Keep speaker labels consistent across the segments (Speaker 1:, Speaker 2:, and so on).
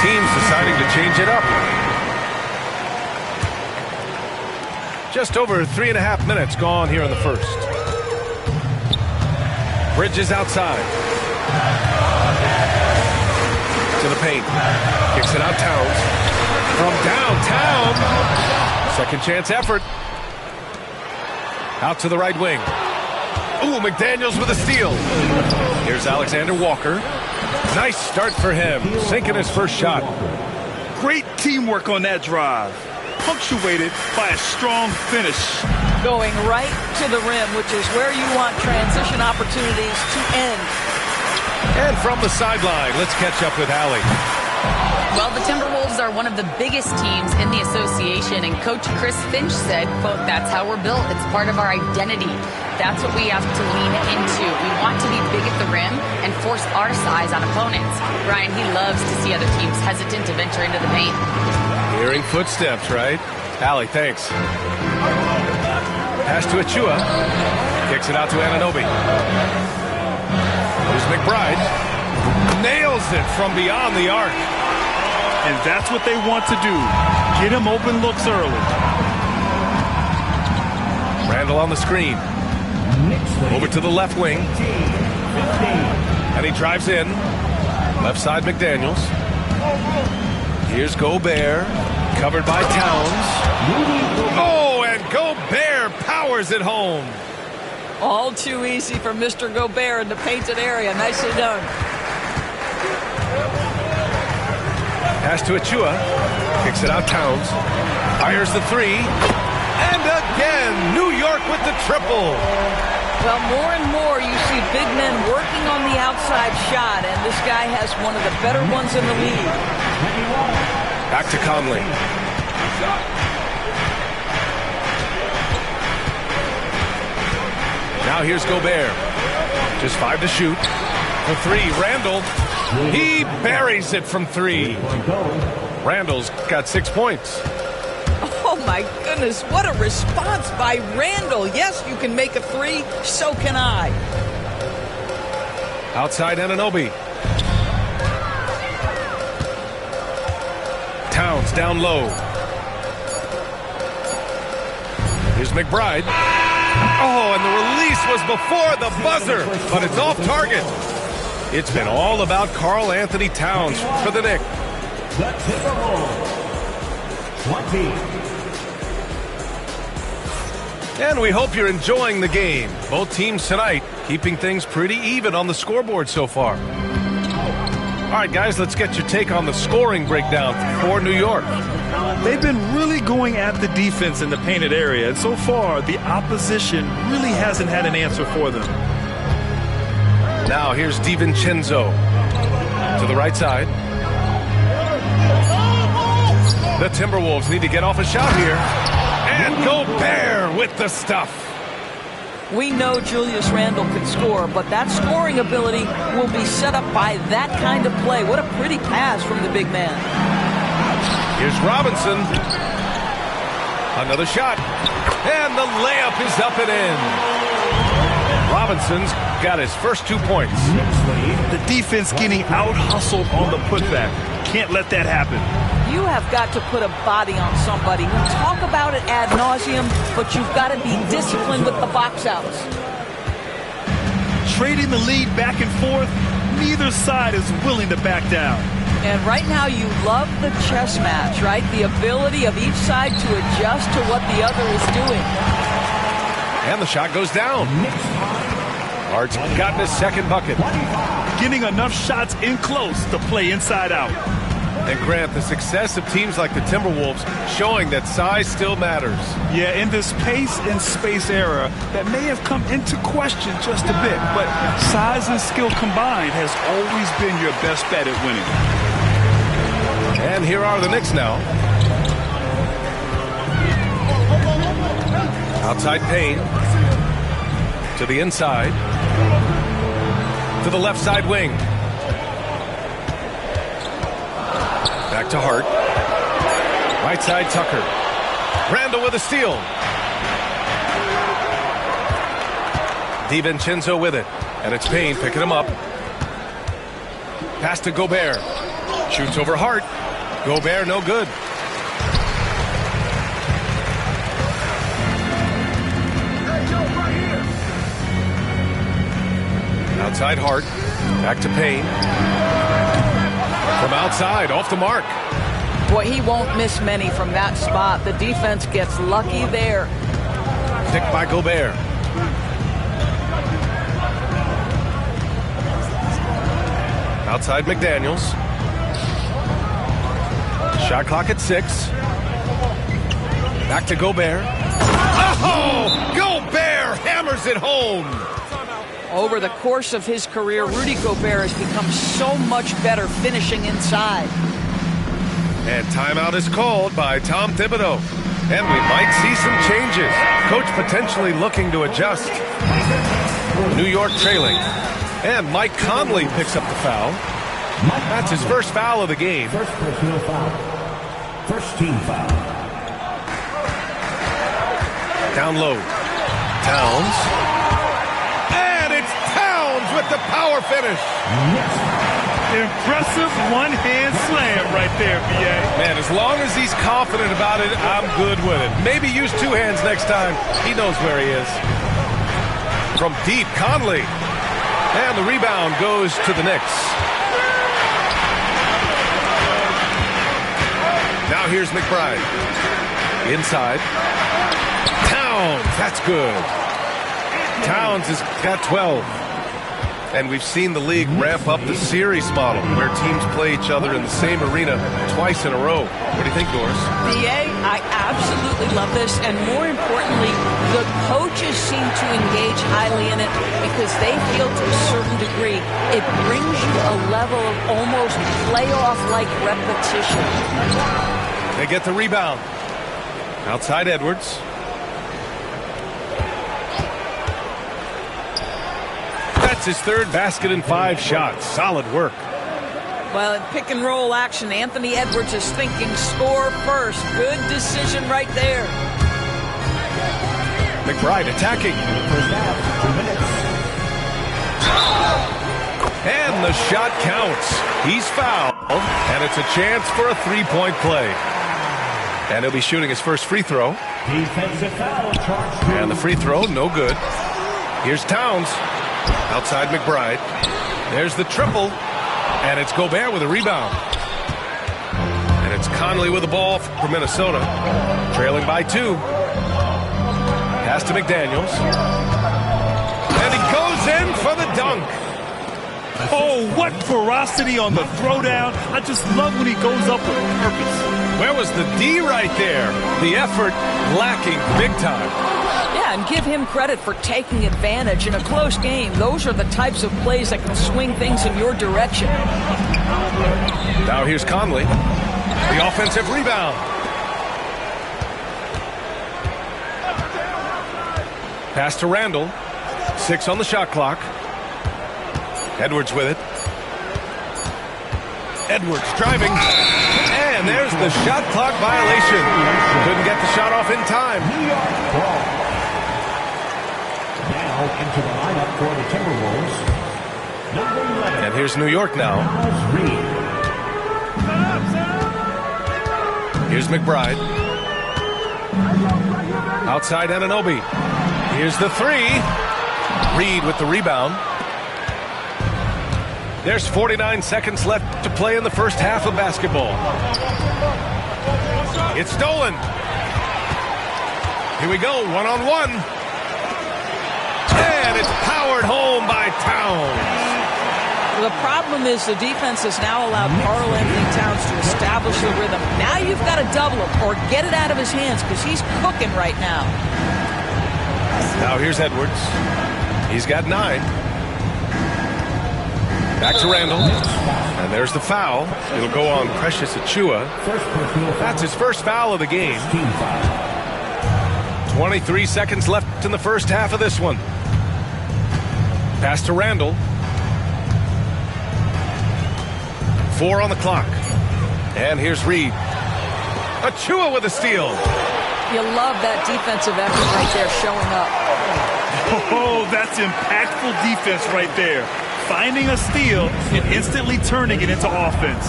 Speaker 1: teams deciding to change it up. Just over 3.5 minutes gone here in the first. Bridges outside. To the paint. Kicks it out Towns. From downtown. Second chance effort. Out to the right wing. Ooh, McDaniels with a steal. Here's Alexander Walker. Nice start for him. Sinking his first shot.
Speaker 2: Great teamwork on that drive. Punctuated by a strong finish.
Speaker 3: Going right to the rim, which is where you want transition opportunities to end.
Speaker 1: And from the sideline, let's catch up with Allie.
Speaker 4: Well, the Timberwolves are one of the biggest teams in the association, and Coach Chris Finch said, quote, "That's how we're built. It's part of our identity. That's what we have to lean into. We want to be big at the rim and force our size on opponents." Brian, he loves to see other teams hesitant to venture into the paint.
Speaker 1: Hearing footsteps, right? Allie, thanks. Pass to Achua. Kicks it out to Anunoby. Here's McBride. Nails it from beyond the arc.
Speaker 2: And that's what they want to do. Get him open looks early.
Speaker 1: Randall on the screen. Over to the left wing. And he drives in. Left side McDaniels. Here's Gobert. Covered by Towns. Oh, and Gobert powers it home.
Speaker 3: All too easy for Mr. Gobert in the painted area. Nicely done.
Speaker 1: Pass to Achua. Kicks it out Towns. Fires the three. And again, New York with the triple.
Speaker 3: Well, more and more you see big men working on the outside shot, and this guy has one of the better ones in the league.
Speaker 1: Back to Conley. Now here's Gobert. Just 5 to shoot. For 3, Randall. He buries it from 3. Randall's got 6 points.
Speaker 3: Oh, my goodness. What a response by Randall. Yes, you can make a 3. So can I.
Speaker 1: Outside Anunoby. Towns down low. Here's McBride. Oh, and the release was before the buzzer, but it's off target. It's been all about Karl Anthony Towns for the Knicks.
Speaker 5: The Timberwolves. 20.
Speaker 1: And we hope you're enjoying the game. Both teams tonight keeping things pretty even on the scoreboard so far. All right, guys, let's get your take on the scoring breakdown for New York.
Speaker 2: They've been really going at the defense in the painted area, and so far the opposition really hasn't had an answer for them.
Speaker 1: Now here's DiVincenzo to the right side. The Timberwolves need to get off a shot here. And Gobert with the stuff.
Speaker 3: We know Julius Randle can score, but that scoring ability will be set up by that kind of play. What a pretty pass from the big man.
Speaker 1: Here's Robinson. Another shot. And the layup is up and in. Robinson's got his first 2 points.
Speaker 2: The defense getting out-hustled on the putback. Can't let that happen.
Speaker 3: You have got to put a body on somebody. We talk about it ad nauseum, but you've got to be disciplined with the box outs.
Speaker 2: Trading the lead back and forth, neither side is willing to back down.
Speaker 3: And right now you love the chess match, right? The ability of each side to adjust to what the other is doing.
Speaker 1: And the shot goes down. Hart's gotten his second bucket.
Speaker 2: Getting enough shots in close to play inside out.
Speaker 1: And Grant, the success of teams like the Timberwolves showing that size still matters.
Speaker 2: Yeah, in this pace and space era, that may have come into question just a bit, but size and skill combined has always been your best bet at winning.
Speaker 1: And here are the Knicks now. Outside Payne. To the inside. To the left side wing. Back to Hart. Right side Tucker. Randall with a steal. DiVincenzo with it. And it's Payne picking him up. Pass to Gobert. Shoots over Hart. Gobert, no good. Outside Hart. Back to Payne. From outside, off the mark.
Speaker 3: Boy, he won't miss many from that spot. The defense gets lucky there.
Speaker 1: Picked by Gobert. Outside McDaniels. Shot clock at 6. Back to Gobert. Oh! Gobert hammers it home!
Speaker 3: Over the course of his career, Rudy Gobert has become so much better finishing inside.
Speaker 1: And timeout is called by Tom Thibodeau. And we might see some changes. Coach potentially looking to adjust. New York trailing. And Mike Conley picks up the foul. That's his first foul of the game.
Speaker 5: First personal foul. First team foul.
Speaker 1: Down low. Towns. And it's Towns with the power finish.
Speaker 2: Impressive one-hand slam right there, B.A.
Speaker 1: Man, as long as he's confident about it, I'm good with it. Maybe use 2 hands next time. He knows where he is. From deep, Conley. And the rebound goes to the Knicks. Now here's McBride. Inside. Towns, that's good. Towns has got 12. And we've seen the league ramp up the series model where teams play each other in the same arena twice in a row. What do you think, Doris?
Speaker 3: B.A., I absolutely love this. And more importantly, the coaches seem to engage highly in it because they feel to a certain degree it brings you a level of almost playoff-like repetition.
Speaker 1: They get the rebound. Outside Edwards. That's his 3rd basket in 5 shots. Solid work.
Speaker 3: Well, in pick and roll action, Anthony Edwards is thinking score first. Good decision right there.
Speaker 1: McBride attacking. And the shot counts. He's fouled, and it's a chance for a 3-point play. And he'll be shooting his first free throw.
Speaker 5: Defensive foul charge.
Speaker 1: And the free throw, no good. Here's Towns. Outside McBride. There's the triple. And it's Gobert with a rebound. And it's Conley with the ball for Minnesota. Trailing by 2. Pass to McDaniels. And he goes in for the dunk.
Speaker 2: Oh, what ferocity on the throwdown. I just love when he goes up with purpose.
Speaker 1: Where was the D right there? The effort lacking big time.
Speaker 3: Yeah, and give him credit for taking advantage in a close game. Those are the types of plays that can swing things in your direction.
Speaker 1: Now here's Conley. The offensive rebound. Pass to Randall. 6 on the shot clock. Edwards with it. Edwards driving. And there's the shot clock violation. Couldn't get the shot off in time.
Speaker 5: New York ball. Now into the lineup for the Timberwolves. Number 11.
Speaker 1: And here's New York now.
Speaker 5: Miles Reed.
Speaker 1: Here's McBride. Outside Anunoby. Here's the 3. Reed with the rebound. There's 49 seconds left to play in the first half of basketball. It's stolen. Here we go, one-on-one. And it's powered home by Towns.
Speaker 3: The problem is the defense has now allowed Karl-Anthony Towns to establish the rhythm. Now you've got to double him or get it out of his hands because he's cooking right now.
Speaker 1: Now here's Edwards. He's got 9. Back to Randall. And there's the foul. It'll go on Precious Achiuwa. That's his first foul of the game. 23 seconds left in the first half of this one. Pass to Randall. 4 on the clock. And here's Reed. Achiuwa with a steal.
Speaker 3: You love that defensive effort right there showing up.
Speaker 2: Oh, that's impactful defense right there. finding a steal and instantly turning it into offense.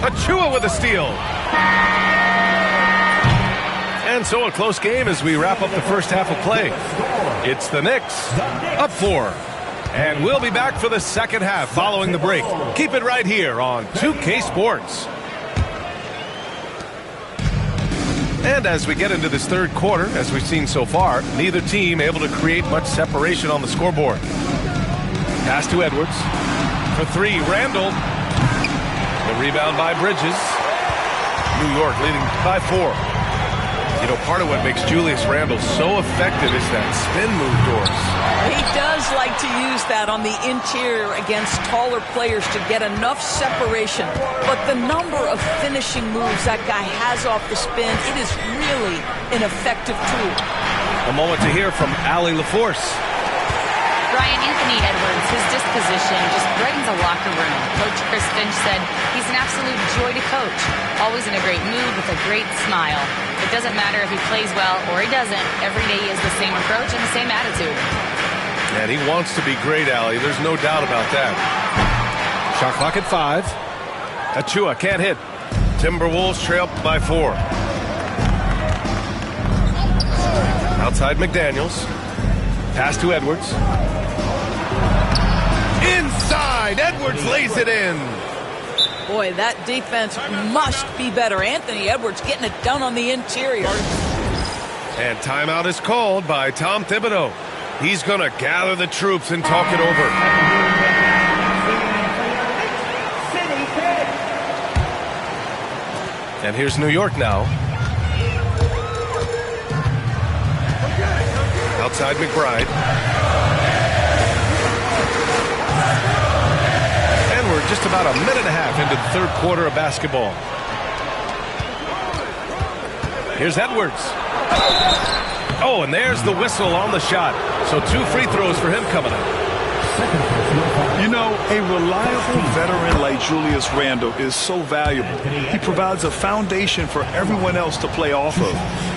Speaker 1: Achiuwa with a steal. And so a close game as we wrap up the first half of play. It's the Knicks up 4. And we'll be back for the second half following the break. Keep it right here on 2K Sports. And as we get into this third quarter, as we've seen so far, neither team able to create much separation on the scoreboard. Pass to Edwards. For 3, Randall. The rebound by Bridges. New York leading by 4. You know, part of what makes Julius Randle so effective is that spin move, Doris.
Speaker 3: He does like to use that on the interior against taller players to get enough separation. But the number of finishing moves that guy has off the spin, it is really an effective tool.
Speaker 1: A moment to hear from Allie LaForce.
Speaker 4: Brian, Anthony Edwards, his disposition just brightens a locker room. Coach Chris Finch said he's an absolute joy to coach. Always in a great mood with a great smile. It doesn't matter if he plays well or he doesn't. Every day is the same approach and the same attitude.
Speaker 1: And he wants to be great, Allie. There's no doubt about that. Shot clock at 5. Achiuwa can't hit. Timberwolves trail by 4. Outside McDaniels. Pass to Edwards. Inside, Edwards lays it in.
Speaker 3: Boy, that defense must be better. Anthony Edwards getting it done on the interior.
Speaker 1: And timeout is called by Tom Thibodeau. He's going to gather the troops and talk it over. And here's New York now. Outside McBride. And we're just about a minute and a half into the third quarter of basketball. Here's Edwards. Oh, and there's the whistle on the shot. So 2 free throws for him coming up.
Speaker 2: You know, a reliable veteran like Julius Randle is so valuable. He provides a foundation for everyone else to play off of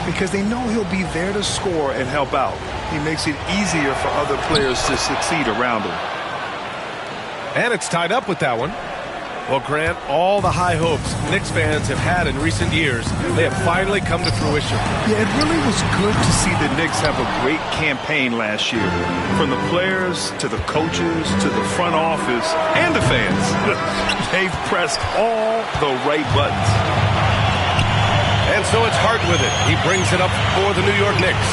Speaker 2: because they know he'll be there to score and help out. He makes it easier for other players to succeed around him.
Speaker 1: And it's tied up with that one. Well, Grant, all the high hopes Knicks fans have had in recent years, they have finally come to fruition.
Speaker 2: Yeah, it really was good to see the Knicks have a great campaign last year. From the players to the coaches to the front office and the fans. They've pressed all the right buttons.
Speaker 1: And so it's Hart with it. He brings it up for the New York Knicks.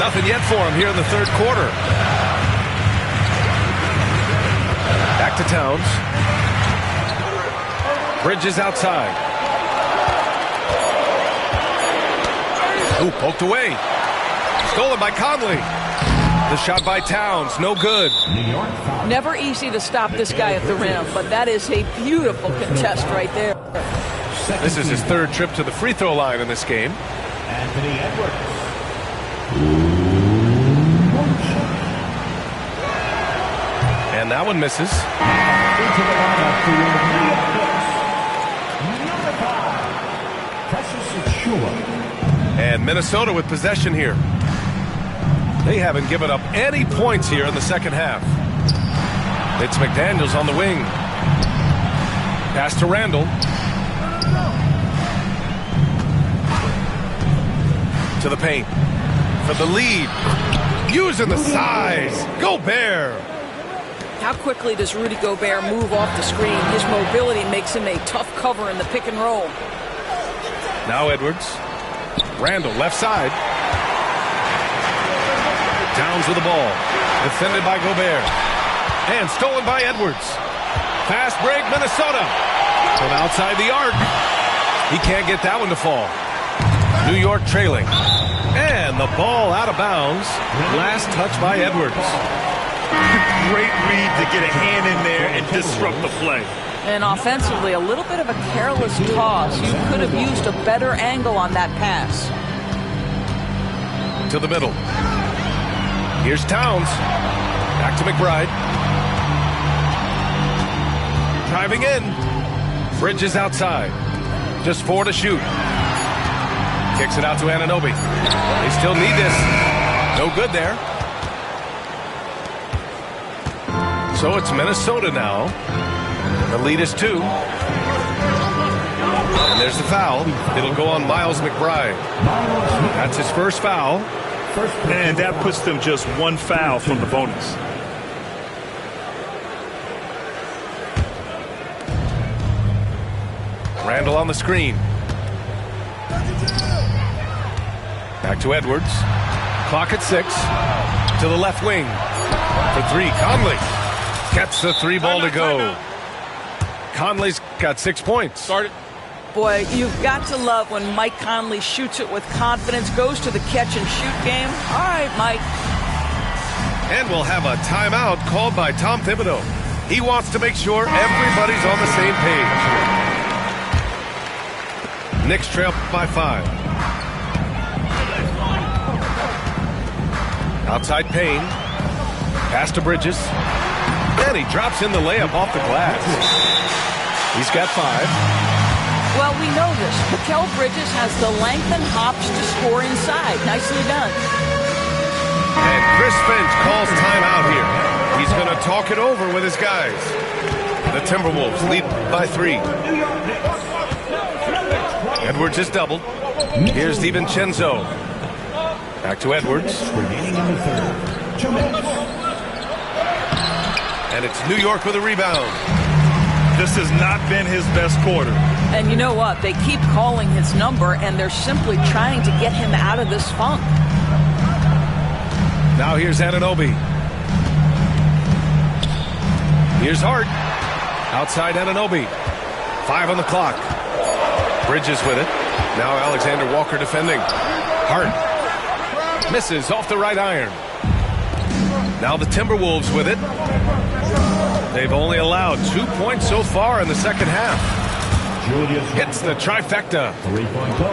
Speaker 1: Nothing yet for him here in the third quarter. Back to Towns. Bridges outside. Ooh, poked away. Stolen by Conley. The shot by Towns, no good.
Speaker 3: Never easy to stop this guy at the rim, but that is a beautiful contest right there.
Speaker 1: This is his third trip to the free throw line in this game.
Speaker 5: Anthony Edwards.
Speaker 1: And that one misses.
Speaker 5: Into the lineup for your New York Knicks. Number 5, Precious Achiuwa.
Speaker 1: And Minnesota with possession here. They haven't given up any points here in the second half. It's McDaniels on the wing. Pass to Randall. To the paint. For the lead. Using the size. Gobert.
Speaker 3: How quickly does Rudy Gobert move off the screen? His mobility makes him a tough cover in the pick and roll.
Speaker 1: Now Edwards. Randall, left side. Towns with the ball. Defended by Gobert. And stolen by Edwards. Fast break, Minnesota. From outside the arc. He can't get that one to fall. New York trailing. And the ball out of bounds. Last touch by Edwards.
Speaker 2: Great read to get a hand in there and disrupt the play.
Speaker 3: And offensively, a little bit of a careless toss. You could have used a better angle on that pass.
Speaker 1: To the middle. Here's Towns. Back to McBride. Driving in. Bridges outside. Just 4 to shoot. Kicks it out to Anunoby. They still need this. No good there. So it's Minnesota now. The lead is 2. And there's the foul. It'll go on Miles McBride. That's his first foul.
Speaker 2: And that puts them just 1 foul from the bonus.
Speaker 1: Randall on the screen. Back to Edwards. Clock at 6. To the left wing. For 3, Conley. Gets the 3 ball to go. Conley's got 6 points.
Speaker 3: Start it. Boy, you've got to love when Mike Conley shoots it with confidence, goes to the catch-and-shoot game. All right, Mike.
Speaker 1: And we'll have a timeout called by Tom Thibodeau. He wants to make sure everybody's on the same page. Knicks trail by 5. Outside Payne. Pass to Bridges. And he drops in the layup off the glass. He's got 5.
Speaker 3: Well, we know this. Mikal Bridges has the length and hops to score inside. Nicely done.
Speaker 1: And Chris Finch calls timeout here. He's going to talk it over with his guys. The Timberwolves lead by 3. Edwards is doubled. Here's DiVincenzo. Back to Edwards. And it's New York with a rebound.
Speaker 2: This has not been his best quarter.
Speaker 3: And you know what? They keep calling his number, and they're simply trying to get him out of this funk.
Speaker 1: Now here's Anunoby. Here's Hart. Outside Anunoby. 5 on the clock. Bridges with it. Now Alexander Walker defending. Hart. Misses off the right iron. Now the Timberwolves with it. They've only allowed 2 points so far in the second half. Hits the trifecta.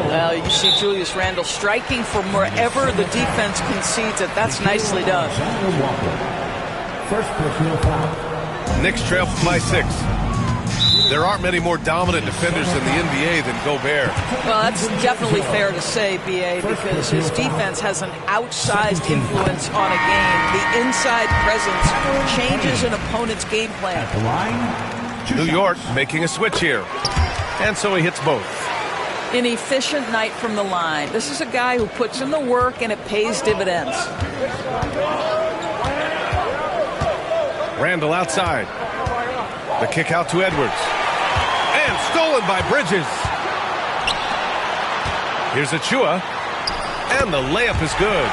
Speaker 3: Well, you see Julius Randle striking from wherever the defense concedes it. That's nicely done.
Speaker 5: First personal foul.
Speaker 1: Knicks trail by 6. There aren't many more dominant defenders in the NBA than Gobert.
Speaker 3: Well, that's definitely fair to say, B.A., because his defense has an outsized influence on a game. The inside presence changes an opponent's game plan.
Speaker 1: New York making a switch here. And so he hits both.
Speaker 3: An efficient night from the line. This is a guy who puts in the work and it pays dividends.
Speaker 1: Randall outside. The kick out to Edwards. And stolen by Bridges. Here's Achua. And the layup is good.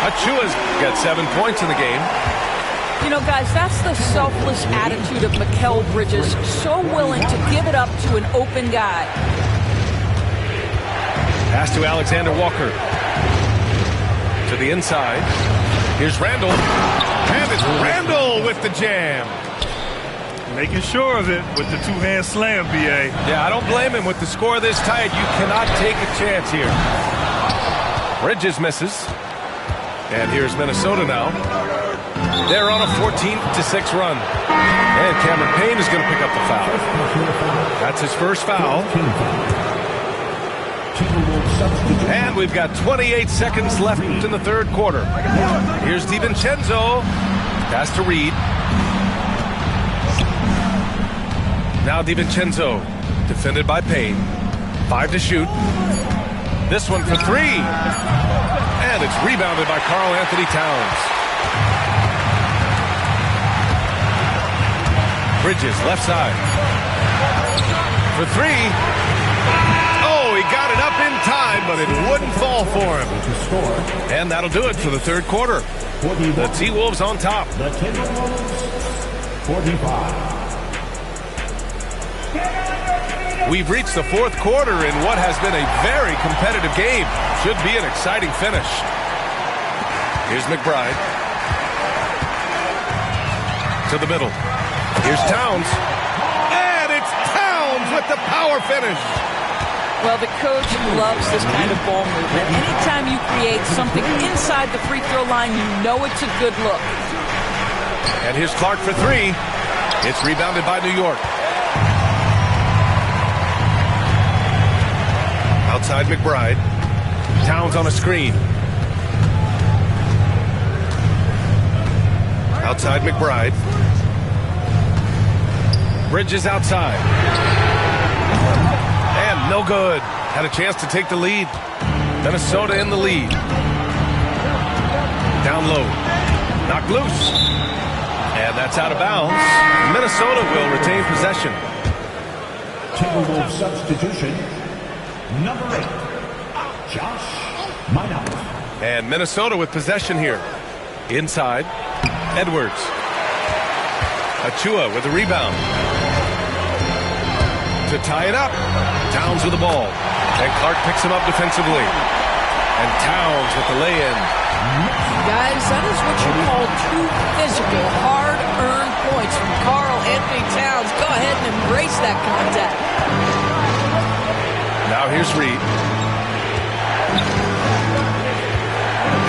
Speaker 1: Achua's got 7 points in the game.
Speaker 3: You know, guys, that's the selfless attitude of Mikal Bridges. So willing to give it up to an open guy.
Speaker 1: Pass to Alexander Walker. To the inside. Here's Randall. And it's Randall with the jam.
Speaker 2: Making sure of it with the 2-hand slam, B.A.
Speaker 1: Yeah, I don't blame him. With the score this tight, you cannot take a chance here. Bridges misses. And here's Minnesota now. They're on a 14-6 run. And Cameron Payne is going to pick up the foul. That's his first foul. And we've got 28 seconds left in the third quarter. Here's DiVincenzo. Pass to Reed. Now DiVincenzo, defended by Payne. 5 to shoot. This one for 3. And it's rebounded by Karl Anthony Towns. Bridges, left side. For 3. Oh, he got it up in time, but it wouldn't fall for him. And that'll do it for the third quarter. The T-Wolves on top.
Speaker 5: The Timberwolves, 45.
Speaker 1: We've reached the fourth quarter in what has been a very competitive game. Should be an exciting finish. Here's McBride. To the middle. Here's Towns. And it's Towns with the power finish.
Speaker 3: Well, the coach loves this kind of ball movement. Anytime you create something inside the free throw line, you know it's a good look.
Speaker 1: And here's Clark for 3. It's rebounded by New York. Outside McBride. Towns on a screen. Outside McBride. Bridges outside. And no good. Had a chance to take the lead. Minnesota in the lead. Down low. Knocked loose. And that's out of bounds. Minnesota will retain possession.
Speaker 5: Timberwolves substitution, number 8, Josh Minott.
Speaker 1: And Minnesota with possession here. Inside. Edwards. Achua with the rebound. To tie it up. Towns with the ball. And Clark picks him up defensively. And Towns with the lay-in.
Speaker 3: Guys, that is what you call two physical, hard-earned points from Karl Anthony Towns. Go ahead and embrace that contact.
Speaker 1: Now here's Reed.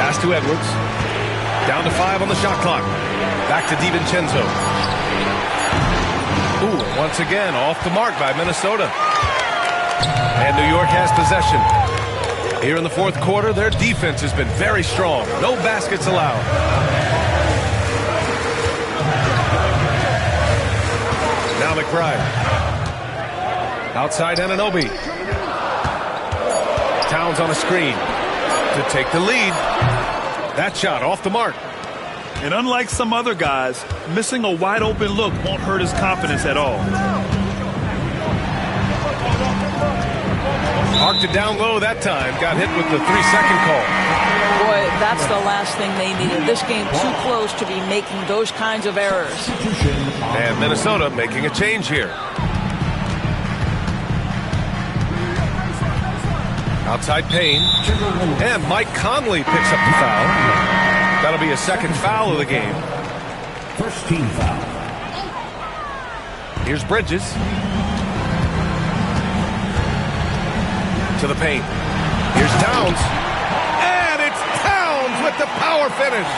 Speaker 1: Pass to Edwards. Down to 5 on the shot clock. Back to DiVincenzo. Ooh, once again, off the mark by Minnesota. And New York has possession. Here in the fourth quarter, their defense has been very strong. No baskets allowed. Now McBride. Outside Anunoby. Towns on a screen to take the lead. That shot off the mark.
Speaker 2: And unlike some other guys, missing a wide open look won't hurt his confidence at all.
Speaker 1: Marked it down low that time. Got hit with the 3-second call.
Speaker 3: Boy, that's the last thing they needed. This game too close to be making those kinds of errors.
Speaker 1: And Minnesota making a change here. Outside Payne. And Mike Conley picks up the foul. That'll be a second foul of the game.
Speaker 5: First team foul.
Speaker 1: Here's Bridges. To the paint. Here's Towns. And it's Towns with the power finish.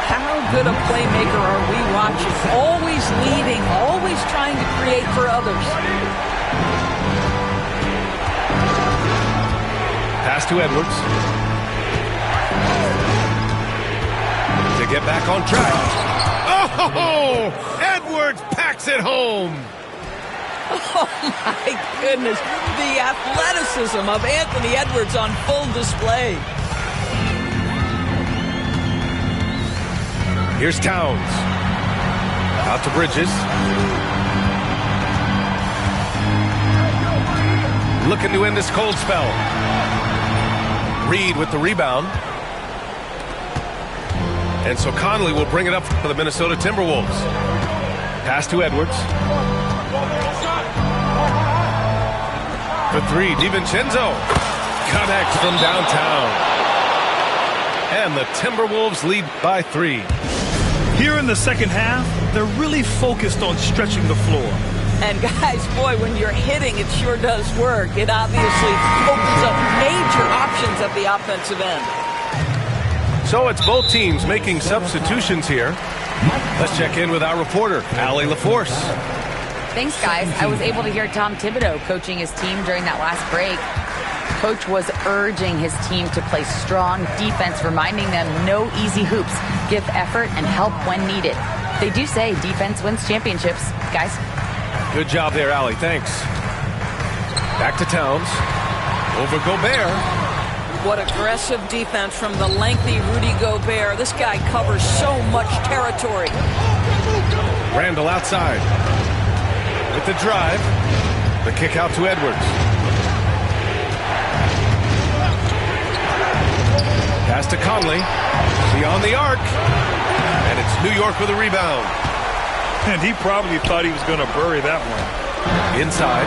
Speaker 3: How good a playmaker are we watching? Always leading, always trying to create for others.
Speaker 1: Pass to Edwards. To get back on track. Oh! Edwards packs it home.
Speaker 3: Oh, my goodness. The athleticism of Anthony Edwards on full display.
Speaker 1: Here's Towns. Out to Bridges. Looking to end this cold spell. Reed with the rebound. And so Conley will bring it up for the Minnesota Timberwolves. Pass to Edwards. For 3, DiVincenzo connects from downtown. And the Timberwolves lead by 3.
Speaker 2: Here in the second half, they're really focused on stretching the floor.
Speaker 3: And guys, boy, when you're hitting, it sure does work. It obviously opens up major options at the offensive end.
Speaker 1: So it's both teams making substitutions here. Let's check in with our reporter, Allie LaForce.
Speaker 4: Thanks, guys. I was able to hear Tom Thibodeau coaching his team during that last break. Coach was urging his team to play strong defense, reminding them no easy hoops, give effort, and help when needed. They do say defense wins championships, guys.
Speaker 1: Good job there, Allie. Thanks. Back to Towns. Over Gobert.
Speaker 3: What aggressive defense from the lengthy Rudy Gobert. This guy covers so much territory.
Speaker 1: Randall outside. With the drive. The kick out to Edwards. Pass to Conley. Beyond the arc. And it's New York with a rebound.
Speaker 2: And he probably thought he was going to bury that one.
Speaker 1: Inside.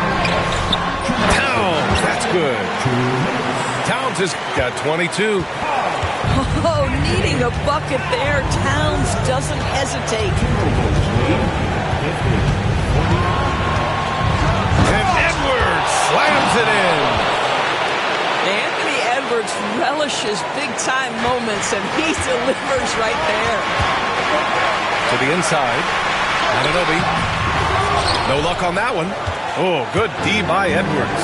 Speaker 1: Towns. That's good. Towns has got 22.
Speaker 3: Oh, needing a bucket there. Towns doesn't hesitate.
Speaker 1: And Edwards slams it in.
Speaker 3: Anthony Edwards relishes big-time moments, and he delivers right there.
Speaker 1: To the inside. Anunoby. No luck on that one. Oh, good D by Edwards.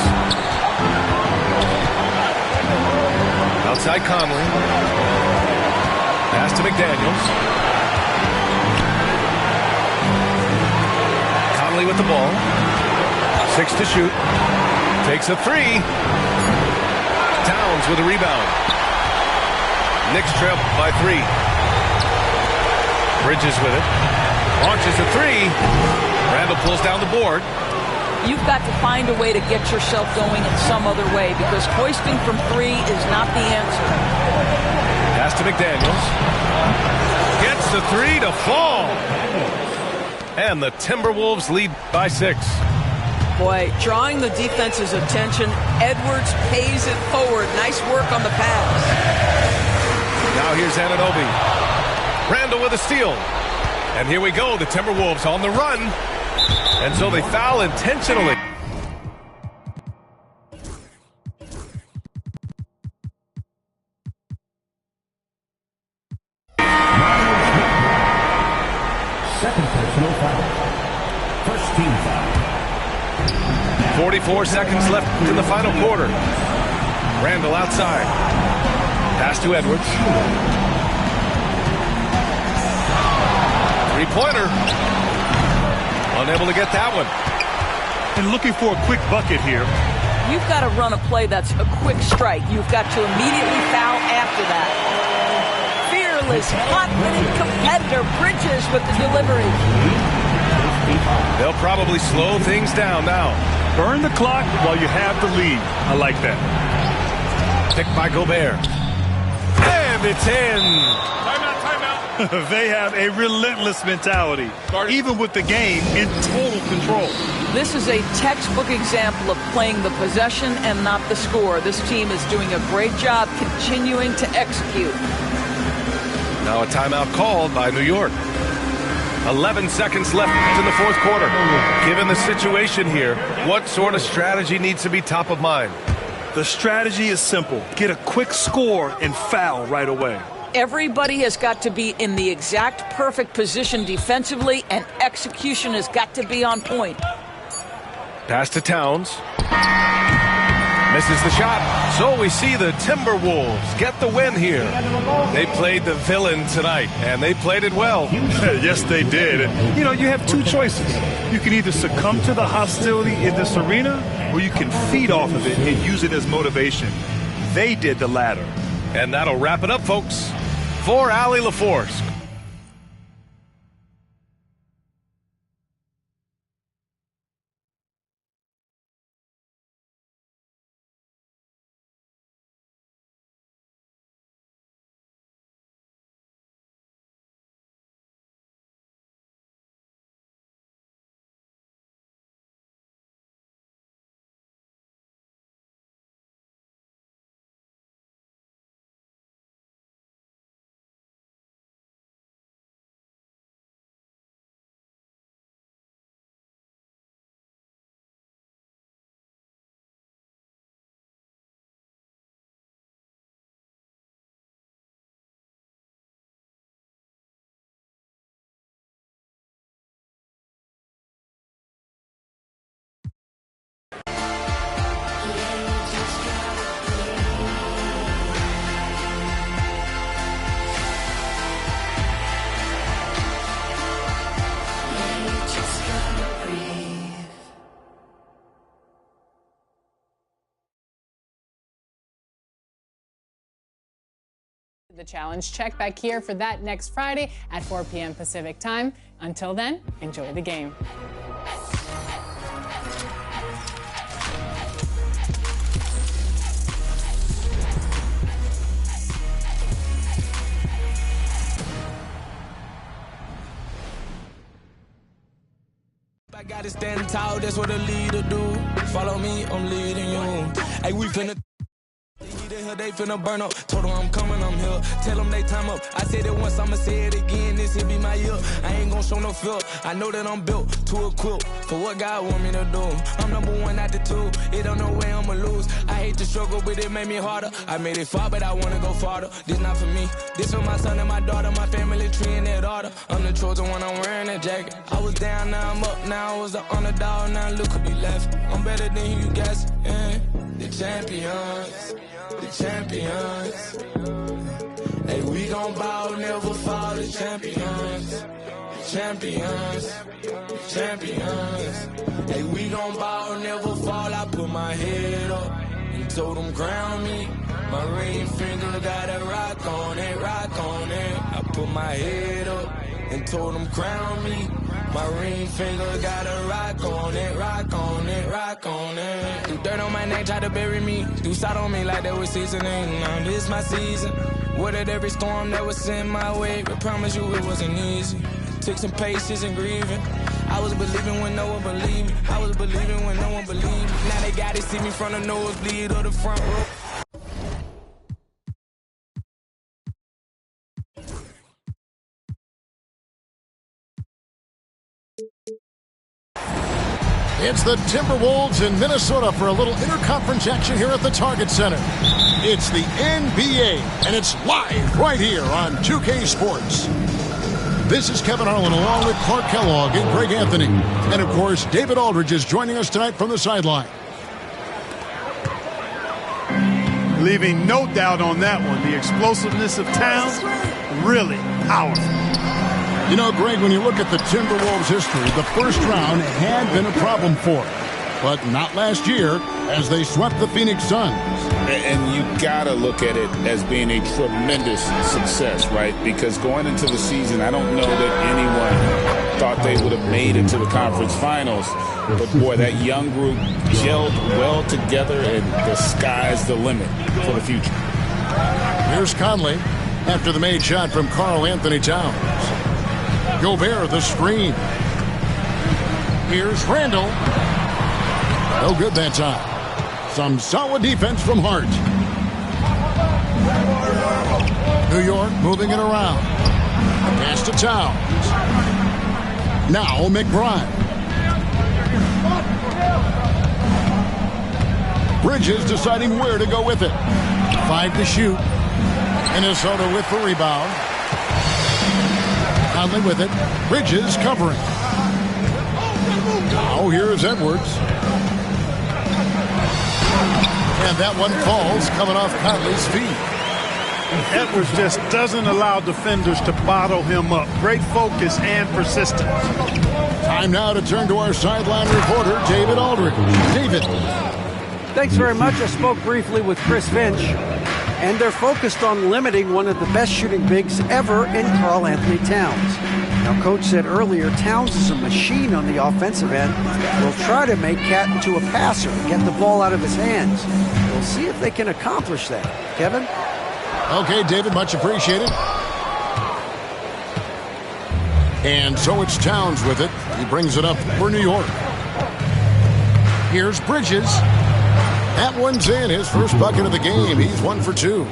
Speaker 1: Outside Conley. Pass to McDaniels. the ball. 6 to shoot. Takes a 3. Towns with a rebound. Knicks trail by 3. Bridges with it. Launches a 3. Randall pulls down the board.
Speaker 3: You've got to find a way to get yourself going in some other way, because hoisting from 3 is not the answer.
Speaker 1: Pass to McDaniels. Gets the 3 to fall. And the Timberwolves lead by 6.
Speaker 3: Boy, drawing the defense's attention, Edwards pays it forward. Nice work on the pass.
Speaker 1: Now here's Anunoby. Randall with a steal. And here we go, the Timberwolves on the run. And so they foul intentionally.
Speaker 5: Second personal foul. First team foul.
Speaker 1: 44 seconds left in the final quarter. Randall outside. Pass to Edwards. Three-pointer. Unable to get that one.
Speaker 2: And looking for a quick bucket here.
Speaker 3: You've got to run a play that's a quick strike. You've got to immediately foul after that. Fearless, confident competitor. Bridges with the delivery.
Speaker 1: They'll probably slow things down now.
Speaker 2: Burn the clock while you have the lead. I like that.
Speaker 1: Picked by Gobert. And it's in.
Speaker 2: They have a relentless mentality, even with the game in total control.
Speaker 3: This is a textbook example of playing the possession and not the score. This team is doing a great job continuing to execute.
Speaker 1: Now a timeout called by New York. 11 seconds left in the fourth quarter. Given the situation here, what sort of strategy needs to be top of mind?
Speaker 2: The strategy is simple. Get a quick score and foul right away.
Speaker 3: Everybody has got to be in the exact perfect position defensively, and execution has got to be on point.
Speaker 1: Pass to Towns. Misses the shot. So we see the Timberwolves get the win here. They played the villain tonight, and they played it well.
Speaker 2: Yes, they did. And, you have two choices. You can either succumb to the hostility in this arena, or you can feed off of it and use it as motivation. They did the latter.
Speaker 1: And that'll wrap it up, folks. For Allie LaForce.
Speaker 6: The challenge. Check back here for that next Friday at 4 p.m. Pacific time. Until then, enjoy the game.
Speaker 7: I gotta stand tall, that's what a leader do. Follow me, I'm leading you. Hey, we finna. They finna burn up. Told them I'm coming, I'm here. Tell them they time up. I said it once, I'ma say it again. This here be my year. I ain't gon' show no fear. I know that I'm built to equip for what God want me to do. I'm number one out the two. It don't know where I'ma lose. I hate to struggle, but it made me harder. I made it far, but I wanna go farther. This not for me. This for my son and my daughter, my family tree and their daughter. I'm the chosen one, I'm wearing that jacket. I was down, now I'm up. Now I was the underdog, now look who be left. I'm better than you guys. Yeah. The champions. The champions. Hey, we gon' ball, never fall. The champions. champions, champions. Hey, we gon' ball, never fall. I put my head up and told them crown me. My ring finger got a rock on it, rock on it. I put my head up and told them crown me. My ring finger got a rock on it, rock on it, rock on it. Do dirt on my neck, try to bury me. Do side on me like that was seasoning. Now this my season. Weathered every storm that was sent my way. I promise you it wasn't easy. Took some patience and grieving. I was believing when no one believed me. I was believing when no one believed me. Now they gotta see me from the nosebleed or the front row.
Speaker 8: It's the Timberwolves in Minnesota for a little interconference action here at the Target Center. It's the NBA, and it's live right here on 2K Sports. This is Kevin Harlan along with Clark Kellogg and Greg Anthony. And, of course, David Aldridge is joining us tonight from the sideline.
Speaker 2: Leaving no doubt on that one. The explosiveness of Towns, really powerful.
Speaker 8: You know, Greg, when you look at the Timberwolves' history, the first round had been a problem for them. But not last year, as they swept the Phoenix Suns.
Speaker 9: And you got to look at it as being a tremendous success, right? Because going into the season, I don't know that anyone thought they would have made it to the conference finals. But, boy, that young group gelled well together, and the sky's the limit for the future.
Speaker 8: Here's Conley after the made shot from Karl Anthony Towns. Gobert, the screen. Here's Randall. No good that time. Some solid defense from Hart. New York moving it around. Pass to Towns. Now McBride. Bridges deciding where to go with it. 5 to shoot. Minnesota with the rebound. Conley with it. Bridges covering. Now here's Edwards. And that one falls coming off Conley's feet.
Speaker 2: Edwards just doesn't allow defenders to bottle him up. Great focus and persistence.
Speaker 8: Time now to turn to our sideline reporter, David Aldridge. David.
Speaker 10: Thanks very much. I spoke briefly with Chris Finch, and they're focused on limiting one of the best shooting bigs ever in Karl Anthony Towns. Now, Coach said earlier, Towns is a machine on the offensive end. We'll try to make Cat into a passer and get the ball out of his hands. We'll see if they can accomplish that. Kevin?
Speaker 8: Okay, David, much appreciated. And so it's Towns with it. He brings it up for New York. Here's Bridges. That one's in. His first bucket of the game. He's 1 for 2.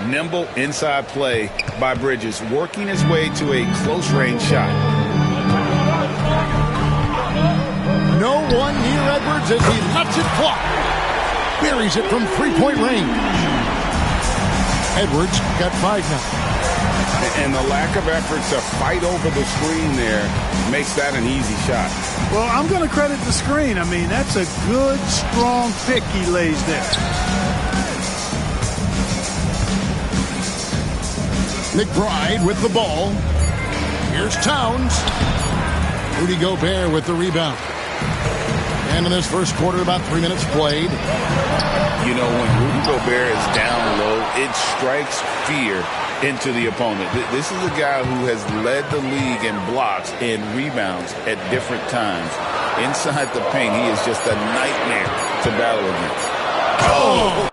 Speaker 9: Nimble inside play by Bridges, working his way to a close-range shot.
Speaker 8: No one near Edwards as he lets it fly. Buries it from three-point range. Edwards got 5 now.
Speaker 9: And the lack of effort to fight over the screen there makes that an easy shot.
Speaker 2: Well, I'm going to credit the screen. I mean, that's a good, strong pick he lays there.
Speaker 8: McBride with the ball. Here's Towns. Rudy Gobert with the rebound. And in this first quarter, about 3 minutes played.
Speaker 9: You know, when Rudy Gobert is down low, it strikes fear into the opponent. This is a guy who has led the league in blocks and rebounds at different times. Inside the paint, he is just a nightmare to battle against.
Speaker 2: Oh!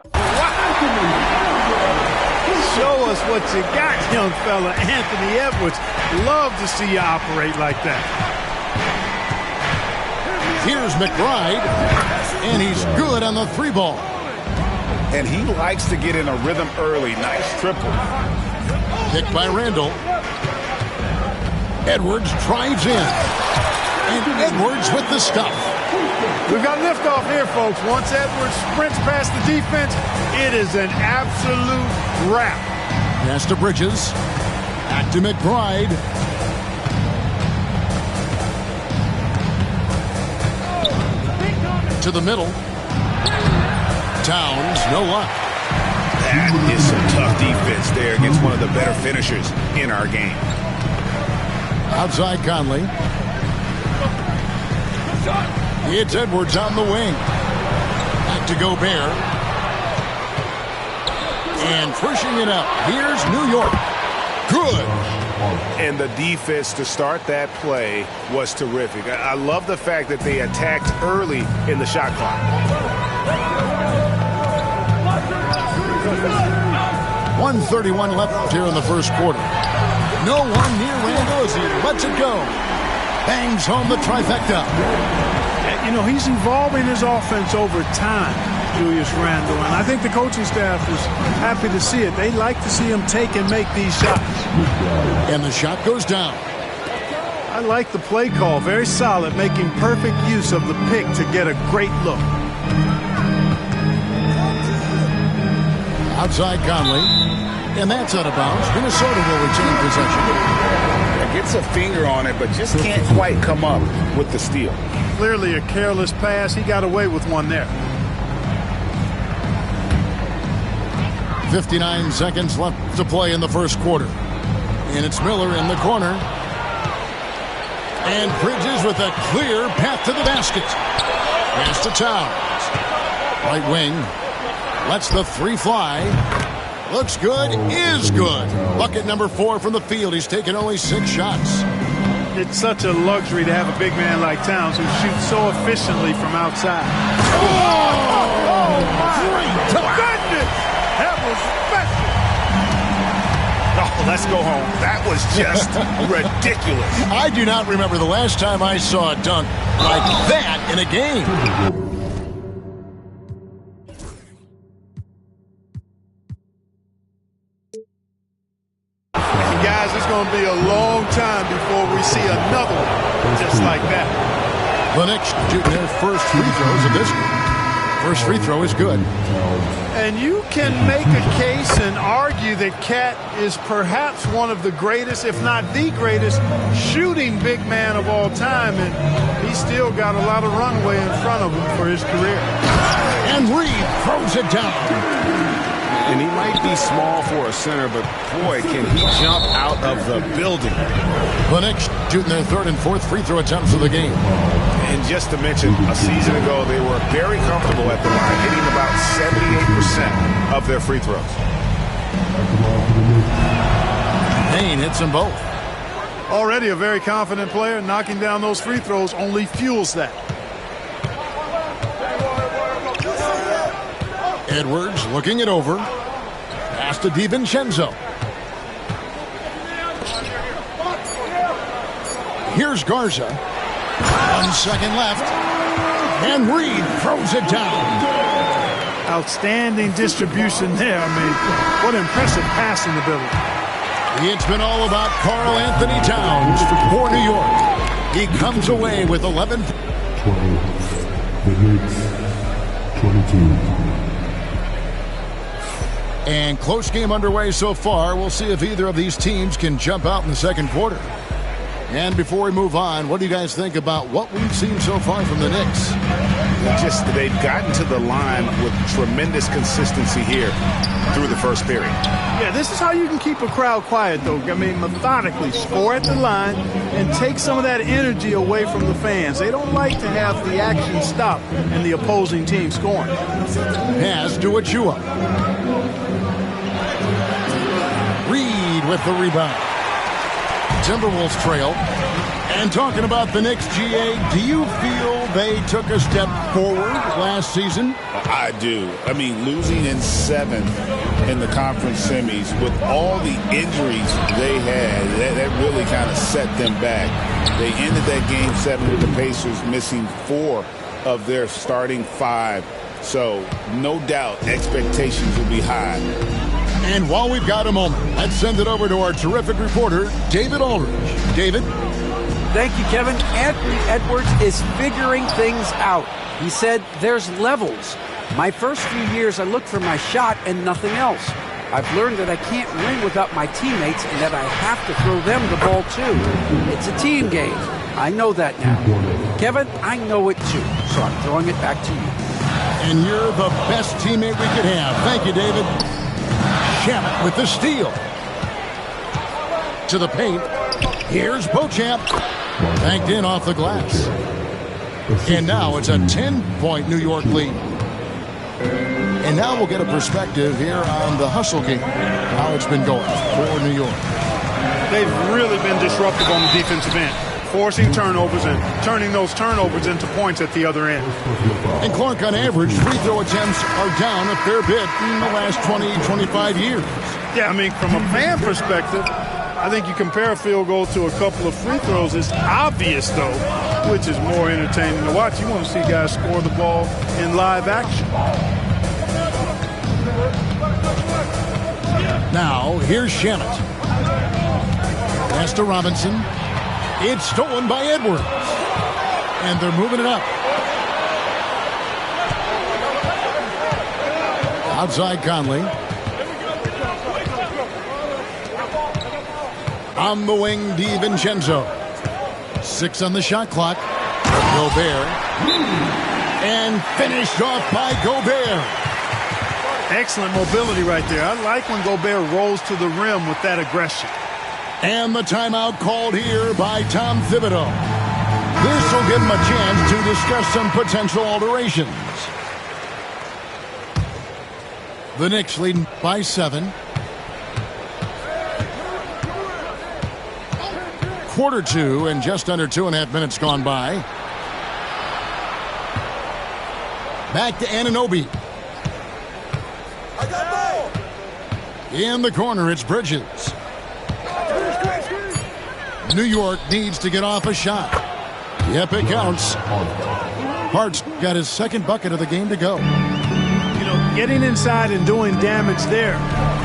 Speaker 2: Show us what you got, young fella. Anthony Edwards. Love to see you operate like that.
Speaker 8: Here's McBride, and he's good on the 3-ball.
Speaker 9: And he likes to get in a rhythm early. Nice triple.
Speaker 8: Picked by Randall. Edwards drives in. And Edwards with the stuff.
Speaker 2: We've got liftoff here, folks. Once Edwards sprints past the defense, it is an absolute wrap.
Speaker 8: Pass to Bridges. Back to McBride. To the middle. Towns, no luck.
Speaker 9: That is some tough defense there against one of the better finishers in our game.
Speaker 8: Outside Conley. It's Edwards on the wing. Back to Gobert. And pushing it up. Here's New York. Good.
Speaker 9: And the defense to start that play was terrific. I love the fact that they attacked early in the shot clock.
Speaker 8: 1:31 left here in the first quarter. No one near Randle as he lets it go. Bangs home the trifecta.
Speaker 2: You know, he's evolving his offense over time, Julius Randle, and I think the coaching staff is happy to see it. They like to see him take and make these shots.
Speaker 8: And the shot goes down.
Speaker 2: I like the play call. Very solid, making perfect use of the pick to get a great look.
Speaker 8: Outside Conley. And that's out of bounds. Minnesota will retain possession.
Speaker 9: Gets a finger on it, but just can't quite come up with the steal.
Speaker 2: Clearly a careless pass. He got away with one there.
Speaker 8: 59 seconds left to play in the first quarter. And it's Miller in the corner. And Bridges with a clear path to the basket. Pass to Towns. Right wing. Lets the three fly. Looks good, is good. Bucket number 4 from the field. He's taken only 6 shots.
Speaker 2: It's such a luxury to have a big man like Towns who shoots so efficiently from outside. Oh, my goodness! That was special.
Speaker 9: Oh, let's go home. That was just ridiculous.
Speaker 8: I do not remember the last time I saw a dunk like that in a game.
Speaker 2: Guys, it's going to be a long time before we see another one just like that.
Speaker 8: The Knicks shooting their first free throws of this one. First free throw is good.
Speaker 2: And you can make a case and argue that Cat is perhaps one of the greatest, if not the greatest, shooting big man of all time. And he's still got a lot of runway in front of him for his career.
Speaker 8: And Reed throws it down.
Speaker 9: And he might be small for a center, but boy, can he jump out of the building.
Speaker 8: The Knicks shooting their third and fourth free throw attempts of the game.
Speaker 9: And just to mention, a season ago, they were very comfortable at the line, hitting about 78% of their free throws.
Speaker 8: Payne hits them both.
Speaker 2: Already a very confident player. Knocking down those free throws only fuels that.
Speaker 8: Edwards looking it over. Pass to DiVincenzo. Here's Garza. 1 second left. And Reed throws it down.
Speaker 2: Outstanding distribution there. I mean, what impressive passing ability.
Speaker 8: It's been all about Karl Anthony Towns for New York. He comes away with 11.
Speaker 5: 20. The Knicks, 22.
Speaker 8: And close game underway so far. We'll see if either of these teams can jump out in the second quarter. And before we move on, what do you guys think about what we've seen so far from the Knicks?
Speaker 9: They've gotten to the line with tremendous consistency here through the first period.
Speaker 2: Yeah, this is how you can keep a crowd quiet, though. I mean, methodically score at the line and take some of that energy away from the fans. They don't like to have the action stop and the opposing team scoring.
Speaker 8: Pass to Achua. Reed with the rebound. Timberwolves trail. And talking about the Knicks, GA, do you feel they took a step forward last season?
Speaker 9: I do. I mean, losing in 7 in the conference semis with all the injuries they had, that really kind of set them back. They ended that game 7 with the Pacers missing 4 of their starting 5. So, no doubt, expectations will be high.
Speaker 8: And while we've got a moment, let's send it over to our terrific reporter, David Aldridge. David?
Speaker 10: Thank you, Kevin. Anthony Edwards is figuring things out. He said there's levels. My first few years, I looked for my shot and nothing else. I've learned that I can't win without my teammates and that I have to throw them the ball too. It's a team game. I know that now. Kevin, I know it too, so I'm throwing it back to you.
Speaker 8: And you're the best teammate we could have. Thank you, David. Shamet with the steal. To the paint. Here's Beauchamp. Banked in off the glass. And now it's a 10-point New York lead. And now we'll get a perspective here on the hustle game, how it's been going for New York.
Speaker 11: They've really been disruptive on the defensive end, forcing turnovers and turning those turnovers into points at the other end.
Speaker 8: And Clark, on average, free throw attempts are down a fair bit in the last 20, 25 years.
Speaker 11: Yeah, I mean, from a fan perspective, I think you compare a field goal to a couple of free throws. It's obvious, though, which is more entertaining to watch. You want to see guys score the ball in live action.
Speaker 8: Now, here's Shamet. Pass to Robinson. It's stolen by Edwards. And they're moving it up. Outside Conley. On the wing, DiVincenzo. 6 on the shot clock. Gobert. And finished off by Gobert.
Speaker 11: Excellent mobility right there. I like when Gobert rolls to the rim with that aggression.
Speaker 8: And the timeout called here by Tom Thibodeau. This will give him a chance to discuss some potential alterations. The Knicks leading by 7. Quarter 2 and just under 2.5 minutes gone by. Back to Anunoby. In the corner, it's Bridges. New York needs to get off a shot. Yep, it counts. Hart's got his second bucket of the game to go.
Speaker 11: You know, getting inside and doing damage there